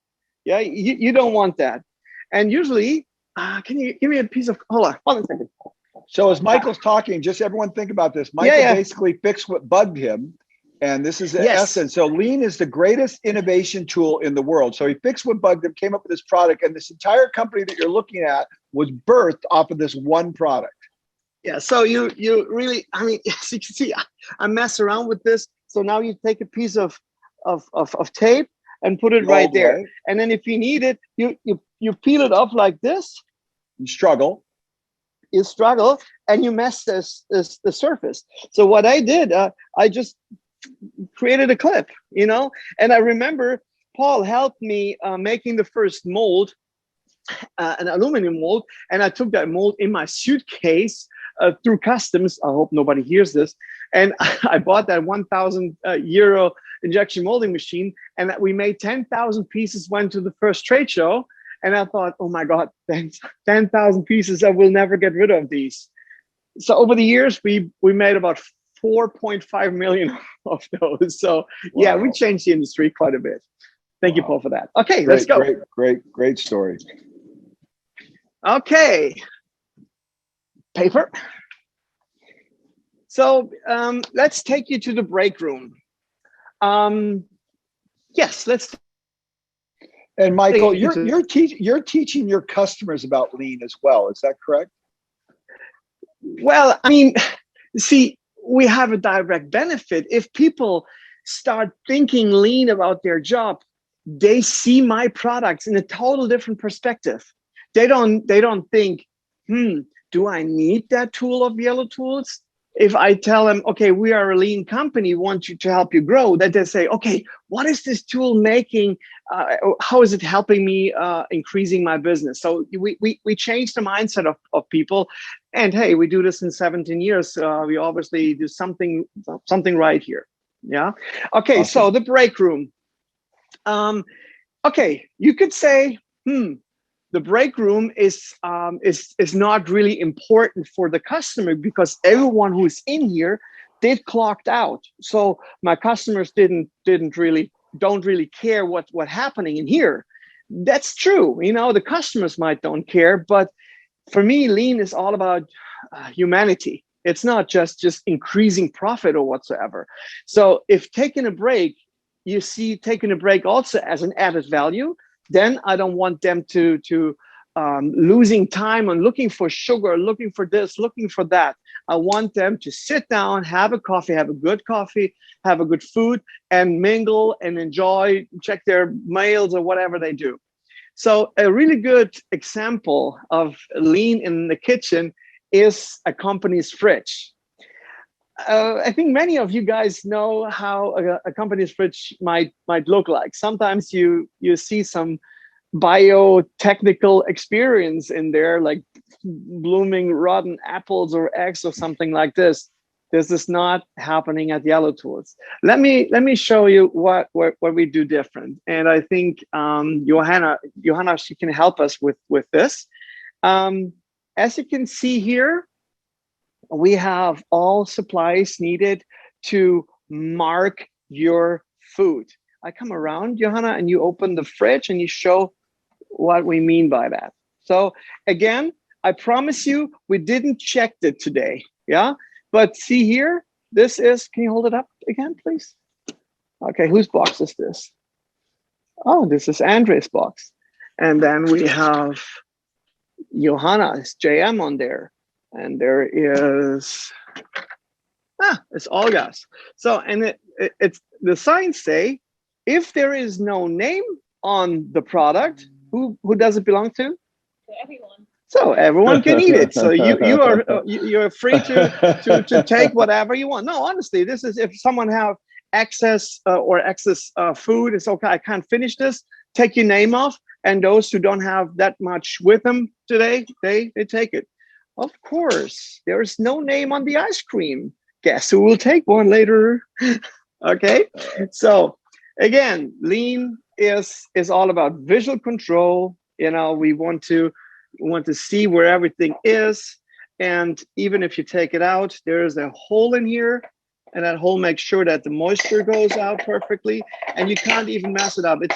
D: Yeah, you don't want that. And usually, can you give me a piece of? Hold on a second.
C: So as Michael's talking, just everyone think about this. Michael basically fixed what bugged him, and this is the essence. So lean is the greatest innovation tool in the world. So he fixed what bugged him, came up with this product, and this entire company that you're looking at was birthed off of this one product.
D: Yeah, so you really, I mean, as you can see, I mess around with this. So now you take a piece of tape and put it right there. And then if you need it, you peel it off like this.
C: You struggle.
D: you struggle and you mess the surface. So what I did, I just created a clip, and I remember Paul helped me making the first mold, an aluminum mold, and I took that mold in my suitcase through customs. I hope nobody hears this. And I bought that 1,000 euro injection molding machine, and we made 10,000 pieces, went to the first trade show, and I thought, oh my God, 10,000 pieces, I will never get rid of these. So over the years, we made about 4.5 million of those. So yeah, we changed the industry quite a bit. Thank you, Paul, for that. Okay, let's go.
C: Great story.
D: Okay, paper. So let's take you to the break room. Yes, let's.
C: And Michael, you're teaching your customers about lean as well. Is that correct?
D: Well, I mean, see, we have a direct benefit. If people start thinking lean about their job, they see my products in a total different perspective. They don't think, do I need that tool of Yellotools? If I tell them, okay, we are a lean company, want you to help you grow, that they say, okay, what is this tool making? How is it helping me increasing my business? So we change the mindset of people. And hey, we do this in 17 years. We obviously do something right here. Yeah. Okay. Awesome. So the break room. Okay, you could say, the break room is not really important for the customer because everyone who is in here did clocked out. So my customers don't really care what's happening in here. That's true. The customers might don't care, but for me, lean is all about humanity. It's not just increasing profit or whatsoever. So if taking a break, you see taking a break also as an added value, then I don't want them to losing time on looking for sugar, looking for this, looking for that. I want them to sit down, have a coffee, have a good coffee, have a good food, and mingle and enjoy, check their mails or whatever they do. So a really good example of lean in the kitchen is a company's fridge. I think many of you guys know how a company's fridge might look like. Sometimes you see some biotechnical experience in there, like blooming rotten apples or eggs or something like this. This is not happening at Yellotools. Let me show you what we do different. And I think Johanna, she can help us with this. As you can see here, we have all supplies needed to mark your food. I come around, Johanna, and you open the fridge and you show what we mean by that. So again, I promise you, we didn't check it today, yeah? But see here, this is, can you hold it up again, please? Okay, whose box is this? Oh, this is Andre's box. And then we have Johanna's JM on there. And there is, it's Olga's. So, and it's the signs say, if there is no name on the product, who does it belong to?
E: Everyone.
D: So everyone can eat it. So you're free to take whatever you want. No, honestly, this is if someone have excess food, it's okay. I can't finish this. Take your name off, and those who don't have that much with them today, they take it. Of course, there is no name on the ice cream. Guess who will take one later? Okay, so again, lean is all about visual control. We want to see where everything is, and even if you take it out, there is a hole in here, and that hole makes sure that the moisture goes out perfectly, and you can't even mess it up. It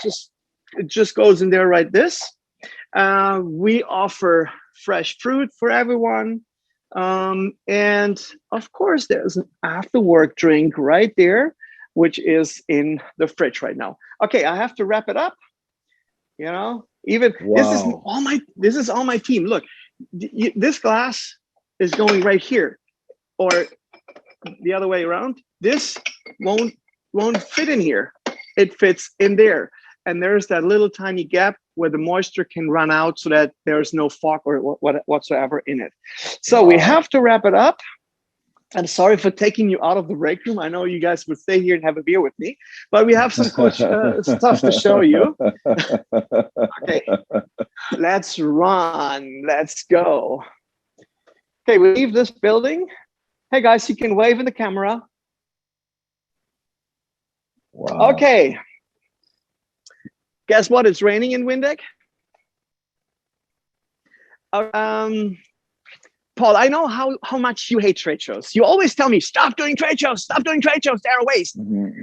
D: just goes in there like this. We offer fresh fruit for everyone. And of course, there's an after-work drink right there, which is in the fridge right now. Okay, I have to wrap it up. Even wow. This is all my team. Look, this glass is going right here, or the other way around. This won't fit in here. It fits in there. And there's that little tiny gap where the moisture can run out so that there's no fog or whatsoever in it. So we have to wrap it up. I'm sorry for taking you out of the break room. I know you guys would stay here and have a beer with me, but we have some cool stuff to show you. Okay, let's run. Let's go. Okay, we leave this building. Hey guys, you can wave in the camera.
C: Wow.
D: Okay. Guess what? It's raining in Windeck. Paul, I know how much you hate trade shows. You always tell me, stop doing trade shows, stop doing trade shows, they're a waste.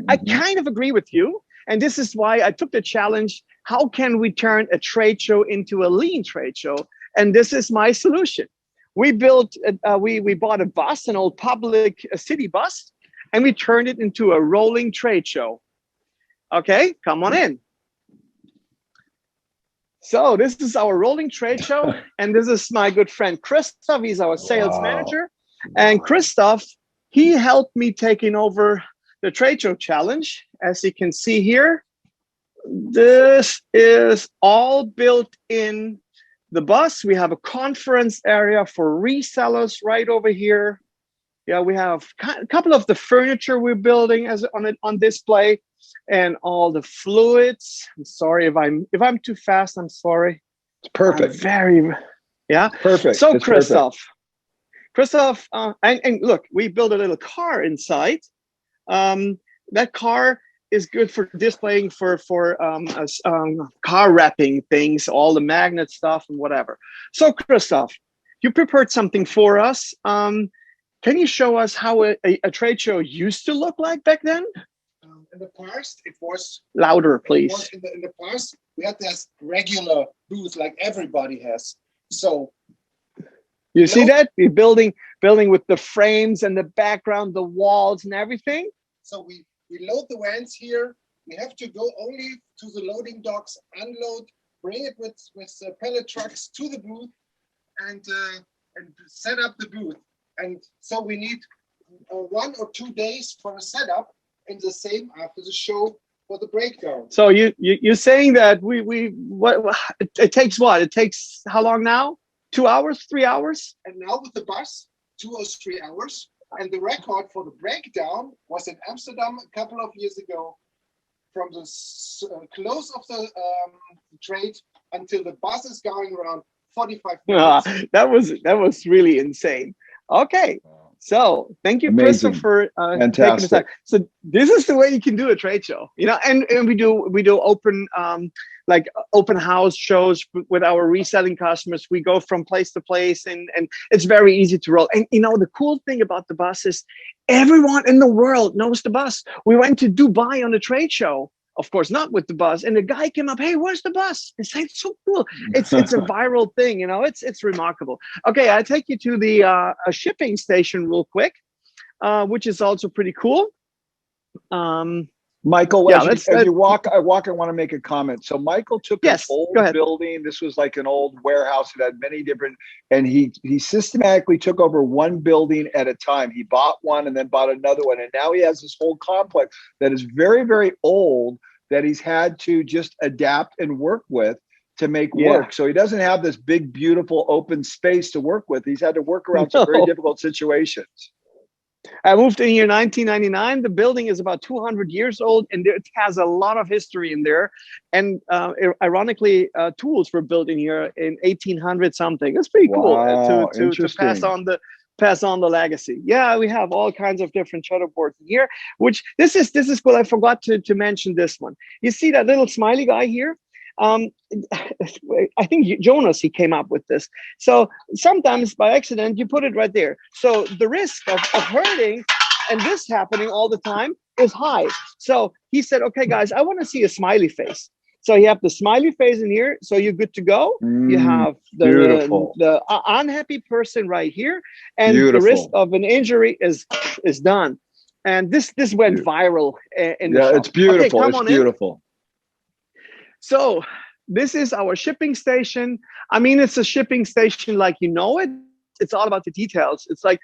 D: I kind of agree with you. And this is why I took the challenge. How can we turn a trade show into a lean trade show? And this is my solution. We built, we bought a bus, an old public city bus, and we turned it into a rolling trade show. Okay, come on in. So this is our rolling trade show, and this is my good friend Christoph. He's our sales manager, and Christoph, he helped me taking over the trade show challenge. As you can see here, this is all built in the bus. We have a conference area for resellers right over here. Yeah, we have a couple of the furniture we're building as on display. And all the fluids. I'm sorry if I'm too fast. I'm sorry.
C: It's perfect.
D: Perfect. So it's Christoph, and look, we built a little car inside. That car is good for displaying for car wrapping things, all the magnet stuff and whatever. So Christoph, you prepared something for us. Can you show us how a trade show used to look like back then?
E: In the past, it was
D: louder, please.
E: In the past, we had this regular booth like everybody has. So
D: you see that we're building with the frames and the background, the walls and everything.
E: So we load the vans here. We have to go only to the loading docks, unload, bring it with pallet trucks to the booth, and set up the booth. And so we need 1 or 2 days for a setup. And the same after the show for the breakdown.
D: So you're saying that it takes what? It takes how long now? 2 hours, 3 hours?
E: And now with the bus, 2 or 3 hours. And the record for the breakdown was in Amsterdam a couple of years ago. From the close of the trade until the bus is going around 45 minutes.
D: That was really insane. Okay. So thank you, Christopher, for taking the time. So this is the way you can do a trade show, and we do open open house shows with our reselling customers. We go from place to place, and it's very easy to roll. And the cool thing about the bus is everyone in the world knows the bus. We went to Dubai on a trade show. Of course, not with the bus. And the guy came up, hey, where's the bus? It's like, so cool. It's a viral thing, it's remarkable. Okay, I'll take you to the a shipping station real quick, which is also pretty cool.
C: Michael, as you walk, I want to make a comment. So Michael took an old building. This was like an old warehouse. It had many different, and he systematically took over one building at a time. He bought one and then bought another one. And now he has this whole complex that is very, very old that he's had to just adapt and work with to make work. So he doesn't have this big, beautiful open space to work with. He's had to work around some very difficult situations.
D: I moved in here in 1999. The building is about 200 years old, and it has a lot of history in there. And ironically, tools were built in here in 1800 something. It's pretty cool to pass on the legacy. Yeah, we have all kinds of different shutter boards in here. Which this is cool. I forgot to mention this one. You see that little smiley guy here? I think Jonas, he came up with this. So sometimes by accident, you put it right there. So the risk of hurting and this happening all the time is high. So he said, okay, guys, I want to see a smiley face. So you have the smiley face in here. So you're good to go. You have the unhappy person right here. And the risk of an injury is done. And this went viral in the shop.
C: It's beautiful.
D: Okay,
C: it's beautiful.
D: So this is our shipping station. I mean, it's a shipping station like it. It's all about the details. It's like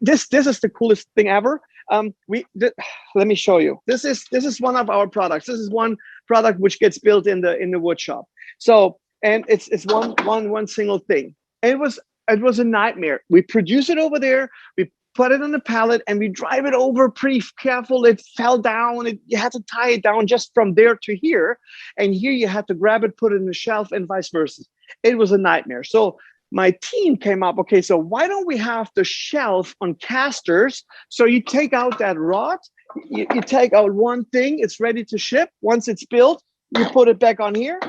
D: this is the coolest thing ever. Let me show you. This is one of our products. This is one product which gets built in the wood shop. So, and it's one single thing. It was a nightmare. We produce it over there. We put it on the pallet and we drive it over pretty careful. It fell down. You had to tie it down just from there to here. And here you had to grab it, put it in the shelf and vice versa. It was a nightmare. So my team came up, okay, so why don't we have the shelf on casters? So you take out that rod, you take out one thing, it's ready to ship. Once it's built, you put it back on here.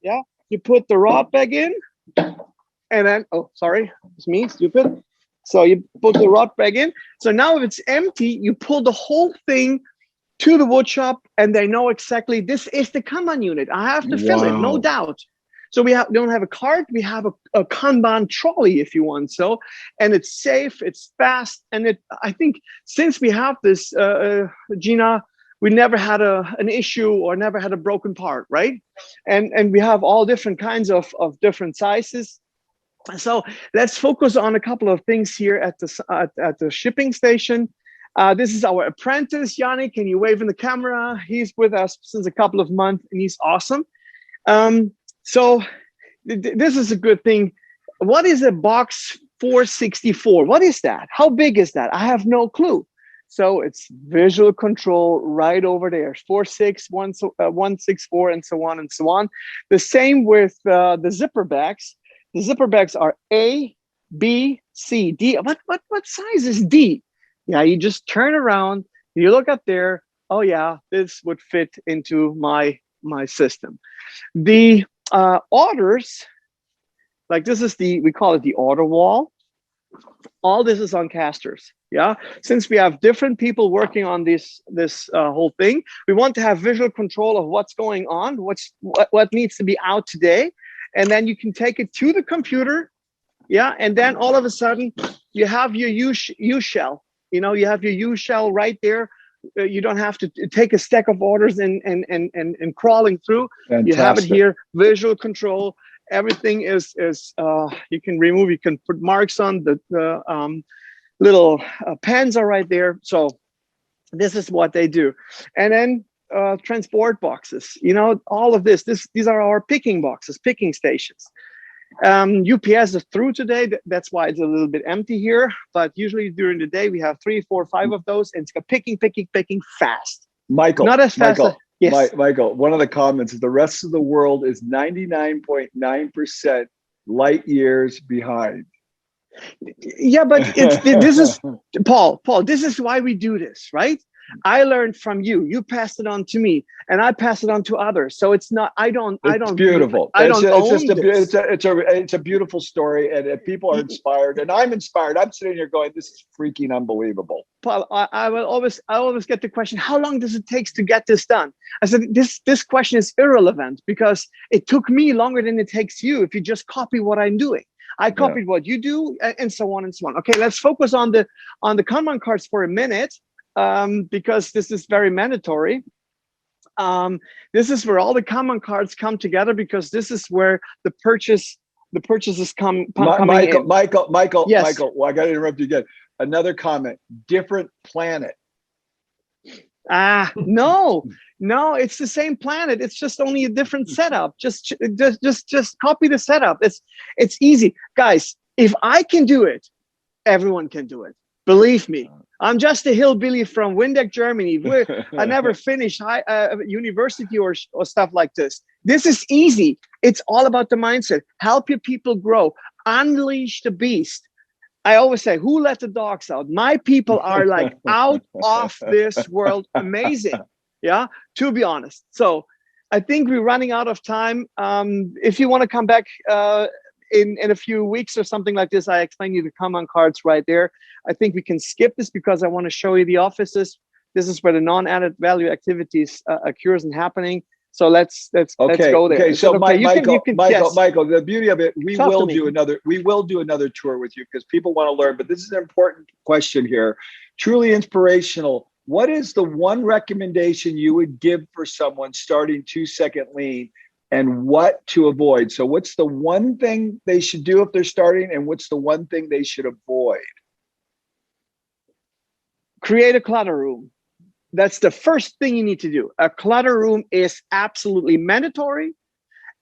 D: Yeah, you put the rod back in. And then, oh, sorry, it's me, stupid. So you put the rod back in. So now if it's empty, you pull the whole thing to the wood shop and they know exactly this is the Kanban unit. I have to fill it, no doubt. So we don't have a cart, we have a Kanban trolley if you want so. And it's safe, it's fast. And I think since we have this, Gina, we never had an issue or never had a broken part, right? And we have all different kinds of different sizes. So let's focus on a couple of things here at the shipping station. This is our apprentice, Yanni. Can you wave in the camera? He's with us since a couple of months and he's awesome. So this is a good thing. What is a box 464? What is that? How big is that? I have no clue. So it's visual control right over there, 164 and so on and so on. The same with the zipper bags. The zipper bags are A, B, C, D. What size is D? Yeah, you just turn around, you look up there. Oh yeah, this would fit into my system. The orders, like this is we call it the order wall. All this is on casters. Yeah, since we have different people working on this whole thing, we want to have visual control of what's going on, what needs to be out today. And then you can take it to the computer, yeah. And then all of a sudden, you have your U shell. You know, you have your U shell right there. You don't have to take a stack of orders and crawling through. Fantastic. You have it here, visual control. Everything is you can remove. You can put marks on the little pens are right there. So this is what they do, and then. Transport boxes, you know, all of this. These are our picking boxes, picking stations. UPS is through today. That's why it's a little bit empty here. But usually during the day, we have 3, 4, 5 of those, and it's picking fast.
C: Michael,
D: not as fast. Yes,
C: Michael. One of the comments is the rest of the world is 99.9% light years behind.
D: Yeah, but this is Paul. This is why we do this, right? I learned from you. You passed it on to me, and I pass it on to others. So it's not. It's
C: beautiful. It's a beautiful story, and people are inspired, and I'm inspired. I'm sitting here going, "This is freaking unbelievable."
D: Paul, I always get the question: how long does it take to get this done? I said this question is irrelevant because it took me longer than it takes you if you just copy what I'm doing. I copied what you do, and so on and so on. Okay, let's focus on the Kanban cards for a minute. Because this is very mandatory. This is where all the Kanban cards come together because this is where the purchases coming in.
C: Michael,
D: yes.
C: Michael, well, I got to interrupt you again. Another comment, different planet.
D: No, it's the same planet. It's just only a different setup. Just copy the setup. It's easy. Guys, if I can do it, everyone can do it. Believe me. I'm just a hillbilly from Windeck, Germany. I never finished university or stuff like this. This is easy. It's all about the mindset. Help your people grow. Unleash the beast. I always say, who let the dogs out? My people are like out of this world. Amazing. Yeah, to be honest. So I think we're running out of time. If you want to come back in a few weeks or something like this, I explain you the Kanban cards right there. I think we can skip this because I want to show you the offices. This is where the non-added value activities occurs and happening. So let's go there.
C: Okay, so Michael,
D: yes.
C: Michael, the beauty of it, we will do another tour with you because people want to learn. But this is an important question here. Truly inspirational. What is the one recommendation you would give for someone starting 2-second lean? And what to avoid? So what's the one thing they should do if they're starting, and what's the one thing they should avoid?
D: Create a clutter room. That's the first thing you need to do. A clutter room is absolutely mandatory.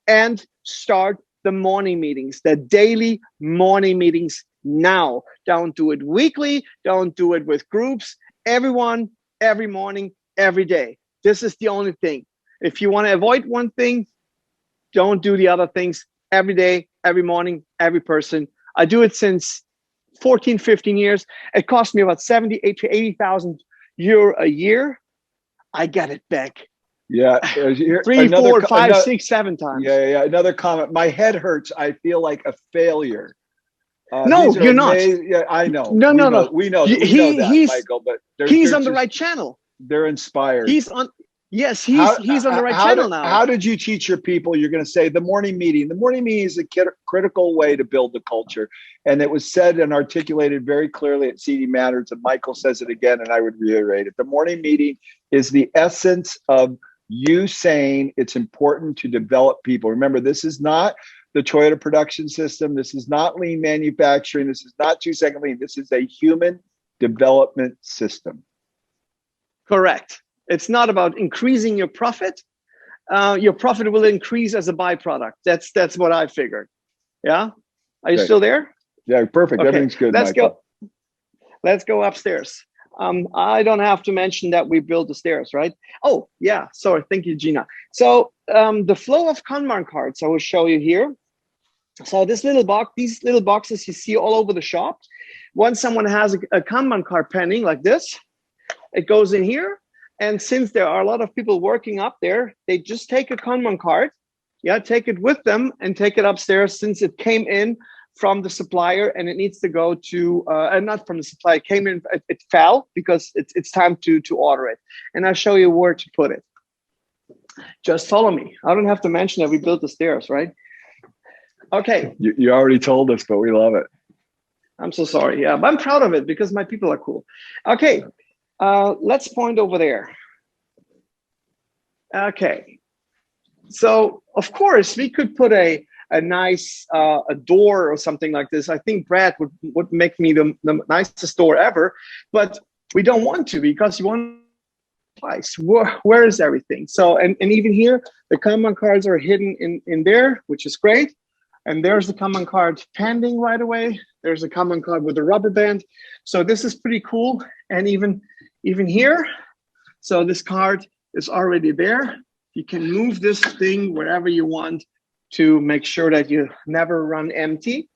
D: and start the morning meetings, the daily morning meetings now. Don't do it weekly. Don't do it with groups. Everyone, every morning, every day. This is the only thing. If you want to avoid one thing, don't do the other things. Every day, every morning, every person. I do it since 14, 15 years. It cost me about 78 to 80,000 euro a year. I get it back.
C: Yeah.
D: 3, 4, 5, 6, 7 times.
C: Yeah. Another comment. My head hurts. I feel like a failure.
D: No, you're not.
C: Yeah, I know.
D: No.
C: We know that, Michael, but
D: he's on the right channel.
C: They're inspired.
D: He's on the right channel now.
C: How did you teach your people? You're going to say the morning meeting. The morning meeting is a critical way to build the culture. And it was said and articulated very clearly at CD Matters, and Michael says it again, and I would reiterate it. The morning meeting is the essence of you saying it's important to develop people. Remember, this is not the Toyota production system. This is not lean manufacturing. This is not 2-second lean. This is a human development system.
D: Correct. It's not about increasing your profit. Your profit will increase as a byproduct. That's what I figured. Yeah. Are you still there?
C: Yeah, perfect. Okay. Everything's good.
D: Let's go upstairs. I don't have to mention that we built the stairs, right? Oh, yeah. Sorry. Thank you, Gina. So the flow of Kanban cards I will show you here. So these little boxes you see all over the shop. Once someone has a Kanban card pending like this, it goes in here. And since there are a lot of people working up there, they just take a Kanban card, take it with them and take it upstairs since it came in from the supplier and it needs to go to, not from the supplier, it came in, it fell because it's time to order it. And I'll show you where to put it. Just follow me. I don't have to mention that we built the stairs, right? Okay.
C: You already told us, but we love it.
D: I'm so sorry. Yeah, but I'm proud of it because my people are cool. Okay. Let's point over there. Okay. So, of course, we could put a nice a door or something like this. I think Brad would make me the nicest door ever, but we don't want to because you want twice. Where is everything? So, and even here, the Kanban cards are hidden in there, which is great. And there's the Kanban card pending right away. There's a Kanban card with a rubber band. So this is pretty cool. And even here, so this card is already there. You can move this thing wherever you want to make sure that you never run empty.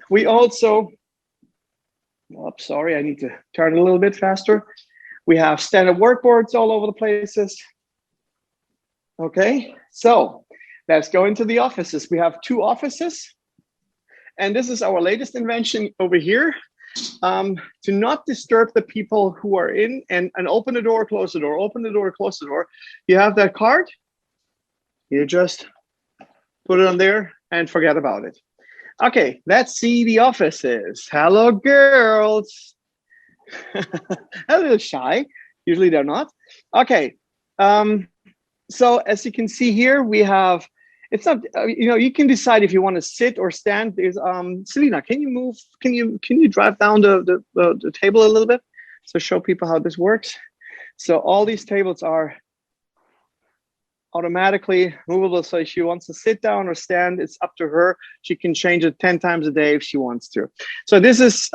D: We also, oops, sorry, I need to turn it a little bit faster. We have standard workboards all over the places. Okay, so let's go into the offices. We have 2 offices. And this is our latest invention over here. To not disturb the people who are in and open the door, close the door, open the door, close the door. You have that card. You just put it on there and forget about it. Okay, let's see the offices. Hello, girls. A little shy. Usually they're not. Okay. So as you can see here, we have, it's not, you can decide if you want to sit or stand. There's, Selena, can you move? Can you drive down the table a little bit? So show people how this works. So all these tables are automatically movable. So if she wants to sit down or stand, it's up to her. She can change it 10 times a day if she wants to. So this is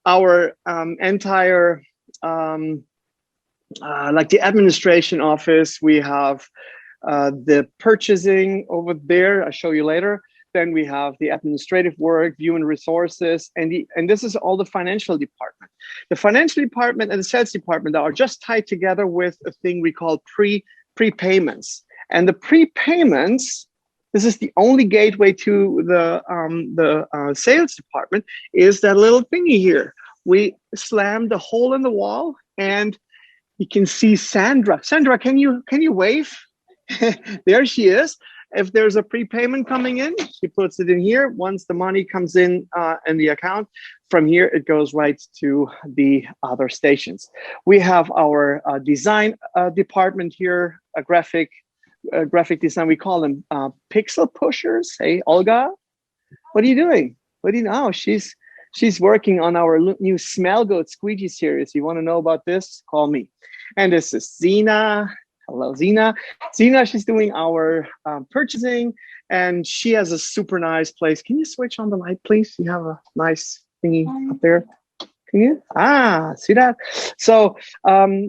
D: our entire, like the administration office. We have the purchasing over there. I'll show you later. Then we have the administrative work, human resources, and this is all the financial department. The financial department and the sales department are just tied together with a thing we call prepayments. And the prepayments, this is the only gateway to the sales department, is that little thingy here. We slam the hole in the wall, and you can see Sandra. Sandra, can you wave? There she is. If there's a prepayment coming in, she puts it in here. Once the money comes in the account, from here it goes right to the other stations. We have our design department here, a graphic design. We call them pixel pushers. Hey, Olga, what are you doing? What do you know? She's working on our new Smell Good Squeegee series. You want to know about this? Call me. And this is Zena. Hello, Zena. Zena, she's doing our purchasing, and she has a super nice place. Can you switch on the light, please? You have a nice thingy up there. Can you? See that? So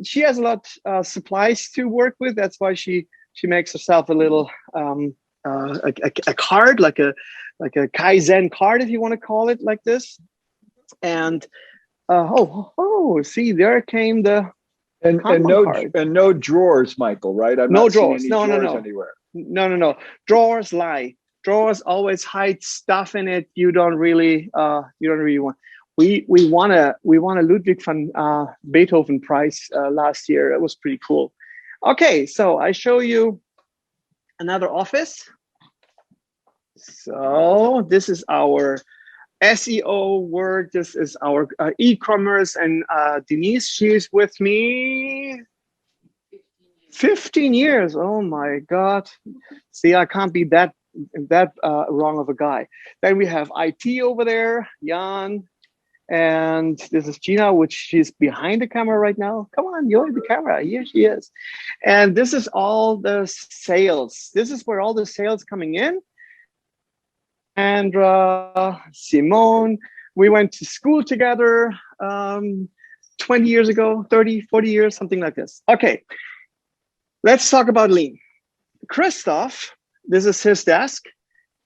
D: she has a lot of supplies to work with. That's why she makes herself a little a card, like a Kaizen card, if you want to call it like this. And see, there came the
C: and no drawers, Michael. Right? I'm
D: no
C: not
D: drawers.
C: seeing any
D: No,
C: drawers anywhere.
D: No. Drawers lie. Drawers always hide stuff in it. You don't really want. We won a Ludwig van Beethoven prize last year. It was pretty cool. Okay, so I show you another office. So this is our SEO work. This is our e-commerce, and Denise, she's with me 15 years. Oh my God. See, I can't be that wrong of a guy. Then we have IT over there, Jan. And this is Gina, which she's behind the camera right now. Come on, you're in the camera. Here she is. And this is all the sales. This is where all the sales coming in. Andra, Simone, we went to school together 20 years ago, 30, 40 years, something like this. Okay, let's talk about lean. Christoph, this is his desk.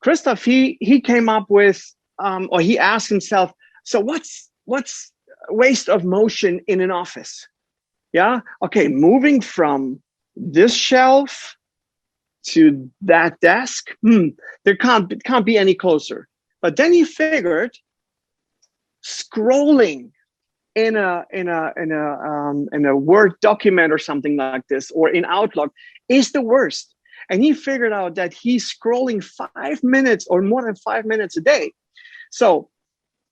D: Christoph, he came up with, or he asked himself, so what's waste of motion in an office? Yeah. Okay. Moving from this shelf to that desk, there can't be any closer. But then he figured scrolling in a Word document or something like this, or in Outlook, is the worst. And he figured out that he's scrolling 5 minutes or more than 5 minutes a day. So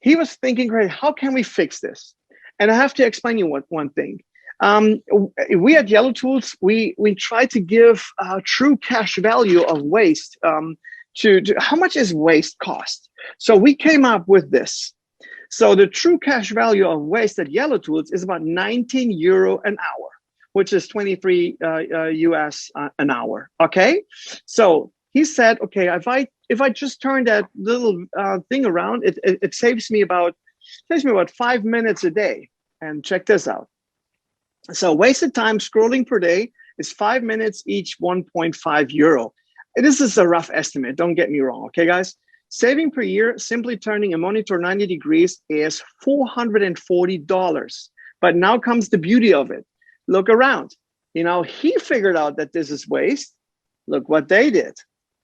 D: he was thinking, great, how can we fix this? And I have to explain you one thing. We at Yellotools, we try to give true cash value of waste to how much is waste cost. So we came up with this. So the true cash value of waste at Yellotools is about 19 euro an hour, which is 23 US an hour. Okay, so he said, okay, if I just turn that little thing around, it saves me about 5 minutes a day. And check this out. So wasted time scrolling per day is 5 minutes each, 1.5 euro. This is a rough estimate. Don't get me wrong. Okay, guys. Saving per year, simply turning a monitor 90 degrees is $440. But now comes the beauty of it. Look around. He figured out that this is waste. Look what they did.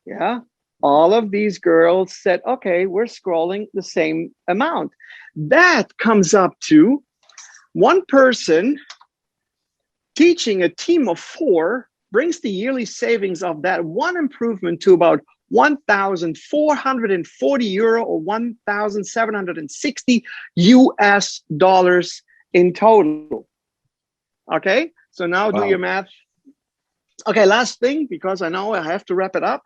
D: Yeah. All of these girls said, okay, we're scrolling the same amount. That comes up to one person teaching a team of 4 brings the yearly savings of that one improvement to about 1,440 euro or 1,760 US dollars in total. Okay, so now do your math. Okay, last thing, because I know I have to wrap it up.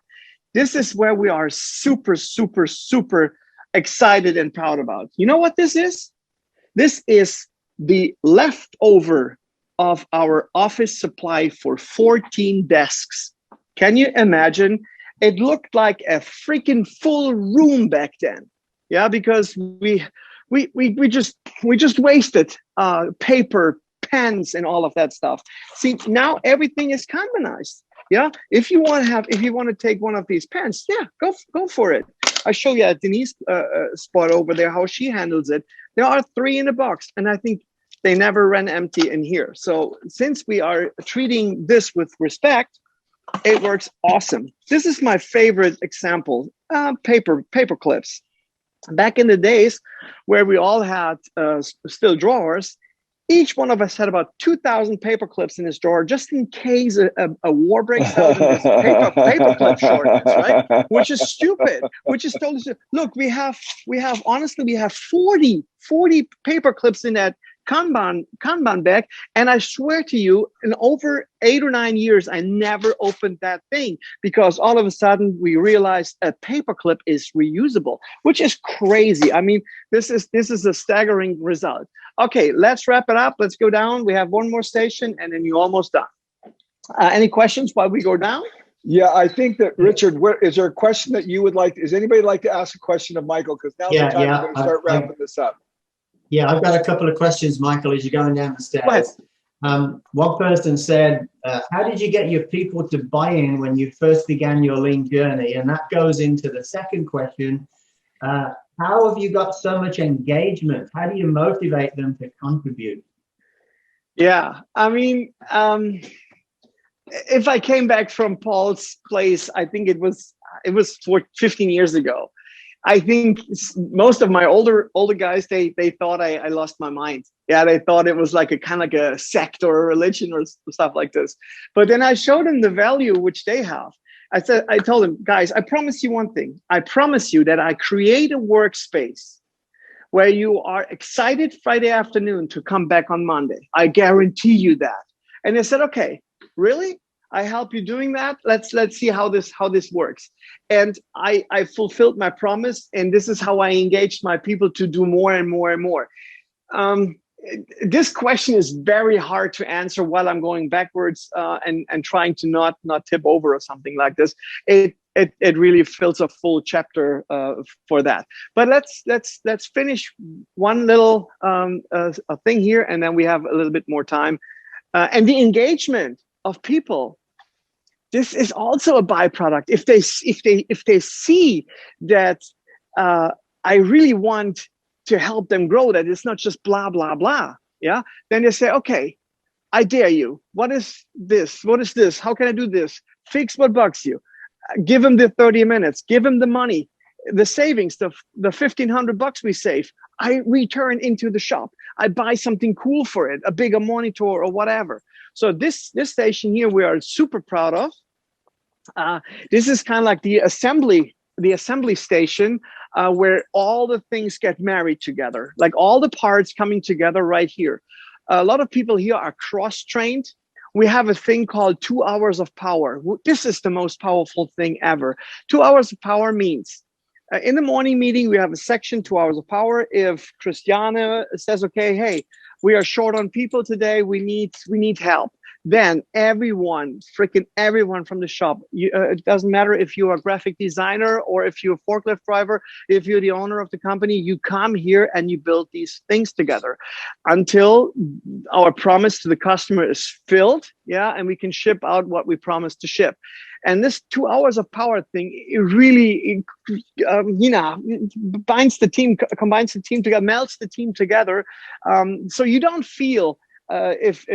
D: This is where we are super, super, super excited and proud about. You know what this is? This is the leftover of our office supply for 14 desks. Can you imagine? It looked like a freaking full room back then. Yeah, because we just wasted paper, pens, and all of that stuff. See, now everything is Kanbanized. Yeah, if you want to take one of these pens, yeah, go for it. I show you at Denise spot over there how she handles it. There are 3 in the box, and I think they never ran empty in here. So since we are treating this with respect, it works awesome. This is my favorite example, paper clips. Back in the days where we all had still drawers, each one of us had about 2,000 paper clips in his drawer, just in case a war breaks out and there's paper clip shortage, right? Which is stupid. Which is totally stupid. Look, we have 40 paper clips in that Kanban bag, and I swear to you, in over 8 or 9 years, I never opened that thing because all of a sudden we realized a paperclip is reusable, which is crazy. I mean, this is a staggering result. Okay, let's wrap it up. Let's go down. We have one more station, and then you're almost done. Any questions while we go down?
C: Yeah, I think that Richard, is there a question that you would like? Is anybody like to ask a question of Michael? Because now's the time we're going to start wrapping this up.
B: Yeah, I've got a couple of questions, Michael, as you're going down the stairs. One person said, how did you get your people to buy in when you first began your lean journey? And that goes into the second question. How have you got so much engagement? How do you motivate them to contribute?
D: Yeah, I mean, if I came back from Paul's place, I think it was 15 years ago. I think most of my older guys, they thought I lost my mind. Yeah, they thought it was like a kind of like a sect or a religion or stuff like this. But then I showed them the value which they have. I told them, guys, I promise you one thing. I promise you that I create a workspace where you are excited Friday afternoon to come back on Monday. I guarantee you that. And they said, okay, really? I help you doing that. Let's see how this works. And I fulfilled my promise, and this is how I engaged my people to do more and more and more. This question is very hard to answer while I'm going backwards and trying to not tip over or something like this. It really fills a full chapter for that. But let's finish one little thing here, and then we have a little bit more time. And the engagement of people. This is also a byproduct. If they see that I really want to help them grow, that it's not just blah blah blah, yeah, then they say, okay, I dare you. What is this? What is this? How can I do this? Fix what bugs you. Give them the 30 minutes. Give them the money, the savings, the $1,500 we save. I return into the shop. I buy something cool for it, a bigger monitor or whatever. So this station here we are super proud of. This is kind of like the assembly station where all the things get married together, like all the parts coming together right here. A lot of people here are cross-trained. We have a thing called 2 hours of power. This is the most powerful thing ever. 2 hours of power means in the morning meeting, we have a section, 2 hours of power. If Christiane says, okay, hey, we are short on people today, we need help. Then freaking everyone from the shop, it doesn't matter if you're a graphic designer or if you're a forklift driver, if you're the owner of the company, you come here and you build these things together until our promise to the customer is filled, yeah, and we can ship out what we promised to ship. And this 2 hours of power thing, it really, combines the team together, melts the team together. So you don't feel if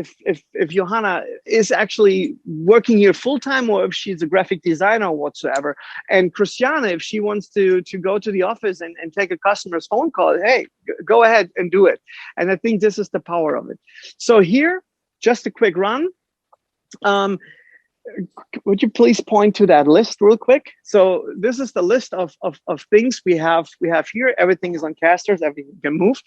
D: Johanna is actually working here full time or if she's a graphic designer or whatsoever. And Christiane, if she wants to go to the office and take a customer's phone call, hey, go ahead and do it. And I think this is the power of it. So here, just a quick run. Would you please point to that list real quick? So this is the list of things we have here. Everything is on casters, everything can move.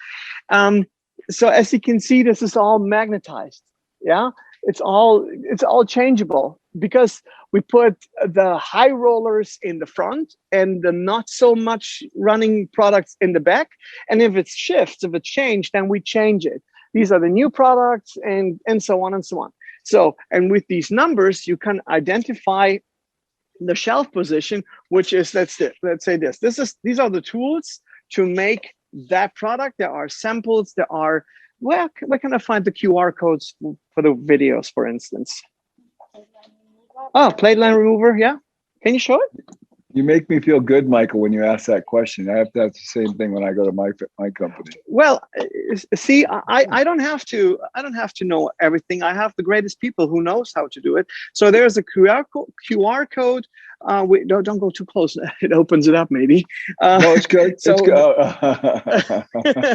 D: So as you can see, this is all magnetized. Yeah, it's all changeable because we put the high rollers in the front and the not so much running products in the back. And if it shifts, if it changed, then we change it. These are the new products and so on and so on. So, and with these numbers, you can identify the shelf position, which is, let's say these are the tools to make that product. There are samples, there are, where can I find the QR codes for the videos, for instance? Oh, plate line remover, yeah. Can you show it?
C: You make me feel good, Michael, when you ask that question. I have to have the same thing when I go to my company. Well,
D: see, I don't have to know everything. I have the greatest people who knows how to do it. So there's a QR code. Don't go too close. It opens it up, maybe.
C: No, it's good.
D: So,
C: it's good.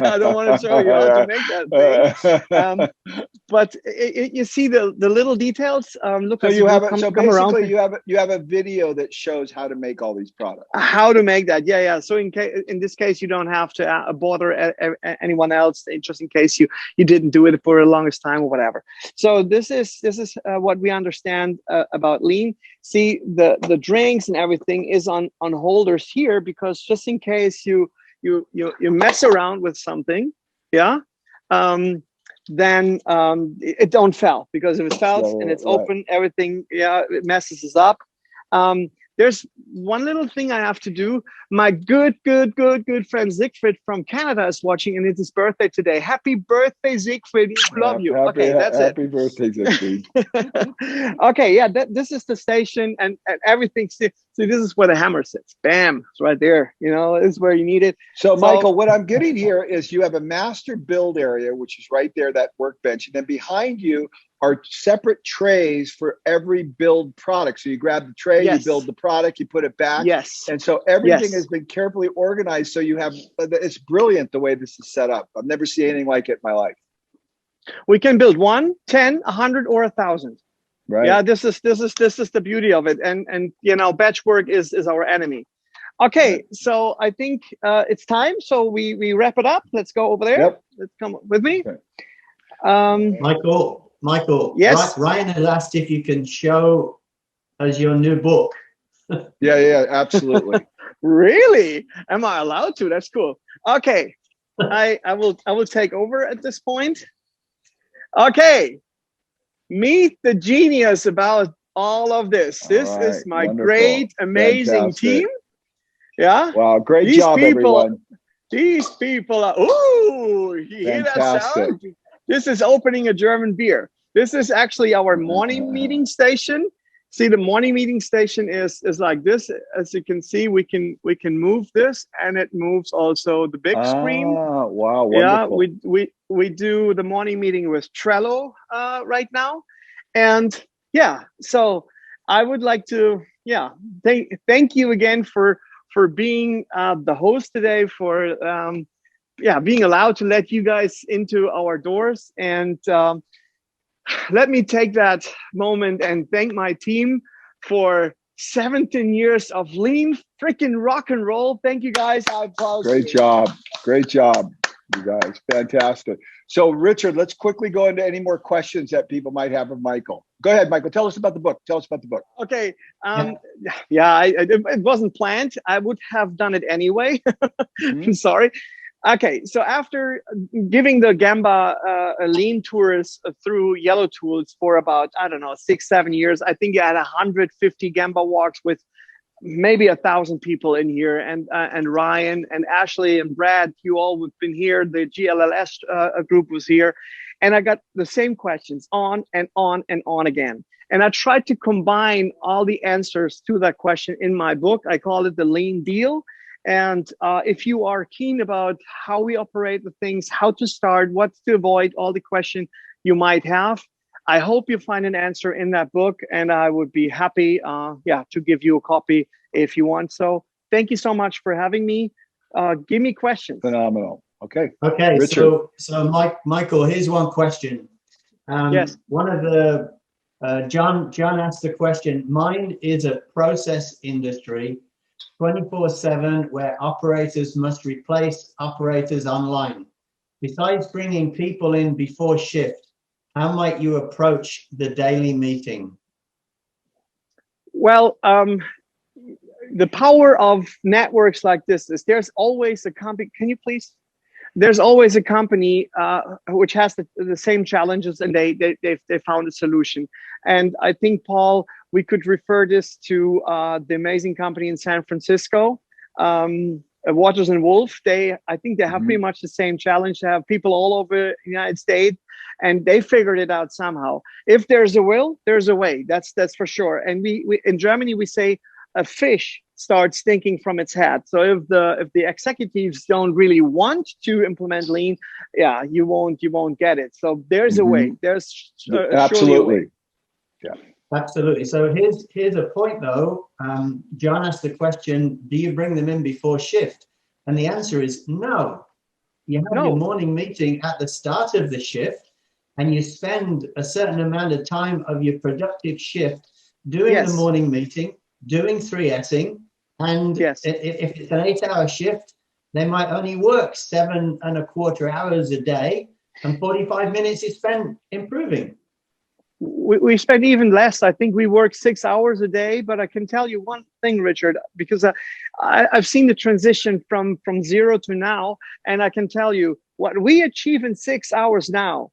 D: I don't want to show you how to make that thing. But you see the little details. Look,
C: so you have so basically you have a video that shows how to make all these products.
D: How to make that? Yeah. So in this case, you don't have to bother anyone else, just in case you didn't do it for the longest time or whatever. So this is what we understand about lean. See, the drinks and everything is on holders here because just in case you mess around with something, yeah. then it don't fail, because if it fails and it's open, everything, it messes us up. There's one little thing I have to do. My good friend Siegfried from Canada is watching, and it's his birthday today. Happy birthday, Siegfried. Love you. Okay, that's it.
C: Happy birthday, Siegfried.
D: Okay, yeah, this is the station, and everything. See, this is where the hammer sits. Bam, it's right there. You know, this is where you need it.
C: So, Michael, what I'm getting here is you have a master build area, which is right there, that workbench. And then behind you are separate trays for every build product. So you grab the tray, you build the product, you put it back.
D: Yes.
C: And so everything has been carefully organized. So you have, it's brilliant the way this is set up. I've never seen anything like it in my life.
D: We can build 1, 10, 100, or 1,000.
C: Right.
D: Yeah, this is the beauty of it. And you know, batch work is our enemy. Okay, so I think it's time. So we wrap it up. Let's go over there.
C: Yep.
D: Let's come with me.
C: Okay.
B: Michael.
D: Yes.
B: Ryan has asked if you can show us your new book.
C: Yeah, absolutely.
D: Really? Am I allowed to? That's cool. Okay, I will take over at this point. Okay, meet the genius about all of this. This is my great, amazing team. Yeah.
C: Wow, great job, everyone.
D: These people are. Ooh, you hear that sound? This is opening a German beer. This is actually our morning meeting station. See, the morning meeting station is like this. As you can see, we can move this, and it moves also the big screen.
C: Wow, wonderful.
D: Yeah, we do the morning meeting with Trello right now, and yeah. So I would like to thank you again for being the host today, for being allowed to let you guys into our doors. And let me take that moment and thank my team for 17 years of lean freaking rock and roll. Thank you, guys. I applaud.
C: Great job, you guys. Fantastic. So, Richard, let's quickly go into any more questions that people might have of Michael. Go ahead, Michael. Tell us about the book.
D: Okay. It wasn't planned. I would have done it anyway. Sorry. Okay, so after giving the Gamba lean tours through Yellotools for about, I don't know, 6-7 years, I think I had 150 Gamba walks with maybe 1,000 people in here, and Ryan and Ashley and Brad, you all have been here. The GLLS group was here, and I got the same questions on and on and on again. And I tried to combine all the answers to that question in my book. I call it the Lean Deal. And if you are keen about how we operate the things, how to start, what to avoid, all the questions you might have, I hope you find an answer in that book, and I would be happy, to give you a copy if you want. So thank you so much for having me. Give me questions.
C: Phenomenal. Okay.
B: Richard. So Michael, here's one question.
D: Yes.
B: One of the John asked the question. Mine is a process industry, 24/7, where operators must replace operators online. Besides bringing people in before shift, how might you approach the daily meeting?
D: Well, the power of networks like this is there's always a company. Can you please? There's always a company which has the same challenges, and they found a solution. And I think, Paul, we could refer this to the amazing company in San Francisco, Waters and Wolf. I think they have pretty much the same challenge. They have people all over the United States, and they figured it out somehow. If there's a will, there's a way. That's for sure. And we in Germany we say a fish starts thinking from its head. So if the executives don't really want to implement lean, you won't get it. So there's a way. There's
C: absolutely a way.
B: Yeah. Absolutely. So here's a point though. John asked the question, do you bring them in before shift? And the answer is no. You have your morning meeting at the start of the shift, and you spend a certain amount of time of your productive shift doing the morning meeting, doing 3Sing, and if it's an 8-hour shift, they might only work 7.25 hours a day, and 45 minutes is spent improving.
D: We spend even less. I think we work 6 hours a day, but I can tell you one thing, Richard, because I've seen the transition from zero to now, and I can tell you what we achieve in 6 hours now,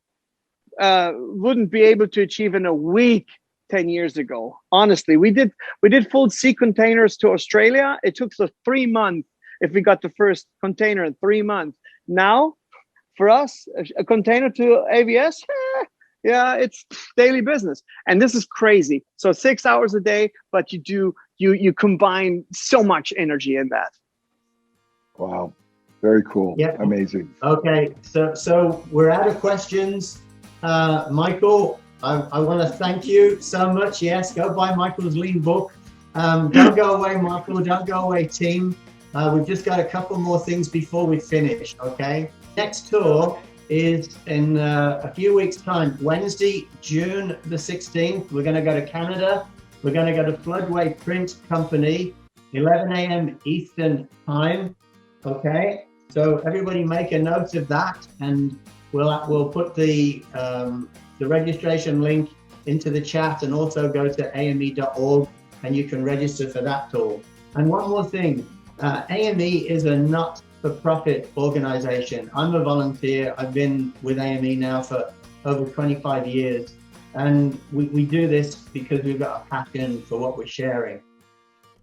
F: wouldn't be able to achieve in a week 10 years ago. Honestly, we did full sea containers to Australia. It took us 3 months if we got the first container in 3 months. Now, for us, a container to AVS, yeah, it's daily business. And this is crazy. So 6 hours a day, but you combine so much energy in that.
C: Wow. Very cool.
B: Yeah.
C: Amazing.
B: Okay. So we're out of questions. Michael, I want to thank you so much. Yes, go buy Michael's Lean book. Don't go away, Michael. Don't go away, team. We've just got a couple more things before we finish, okay? Next tour is in a few weeks' time. Wednesday, June the 16th, we're going to go to Canada. We're going to go to Floodway Print Company, 11 a.m. Eastern Time, okay? So everybody make a note of that, and we'll put the registration link into the chat, and also go to ame.org and you can register for that tour. And one more thing, AME is a not-for-profit organization. I'm a volunteer. I've been with AME now for over 25 years. And we do this because we've got a passion for what we're sharing.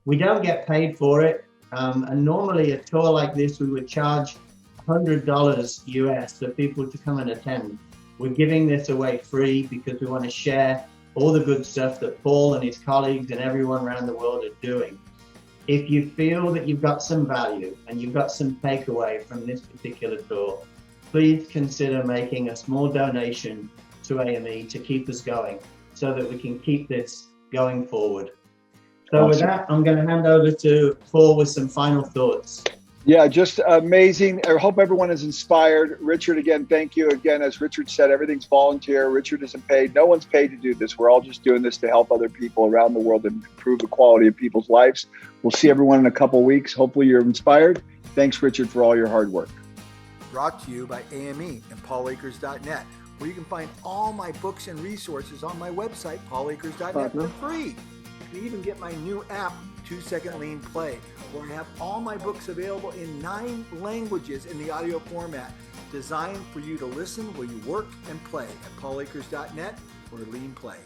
B: We don't get paid for it. And normally a tour like this, we would charge $100 US for people to come and attend. We're giving this away free because we want to share all the good stuff that Paul and his colleagues and everyone around the world are doing. If you feel that you've got some value and you've got some takeaway from this particular tour, please consider making a small donation to AME to keep us going so that we can keep this going forward. So With that, I'm going to hand over to Paul with some final thoughts.
C: Yeah, just amazing. I hope everyone is inspired. Richard, again, thank you. Again, as Richard said, everything's volunteer. Richard isn't paid. No one's paid to do this. We're all just doing this to help other people around the world and improve the quality of people's lives. We'll see everyone in a couple weeks. Hopefully you're inspired. Thanks, Richard, for all your hard work.
G: Brought to you by AME and PaulAkers.net, where you can find all my books and resources on my website, PaulAkers.net, for free. You can even get my new app, 2-Second Lean Play, where I have all my books available in 9 languages in the audio format, designed for you to listen while you work and play at PaulAkers.net or Lean Play.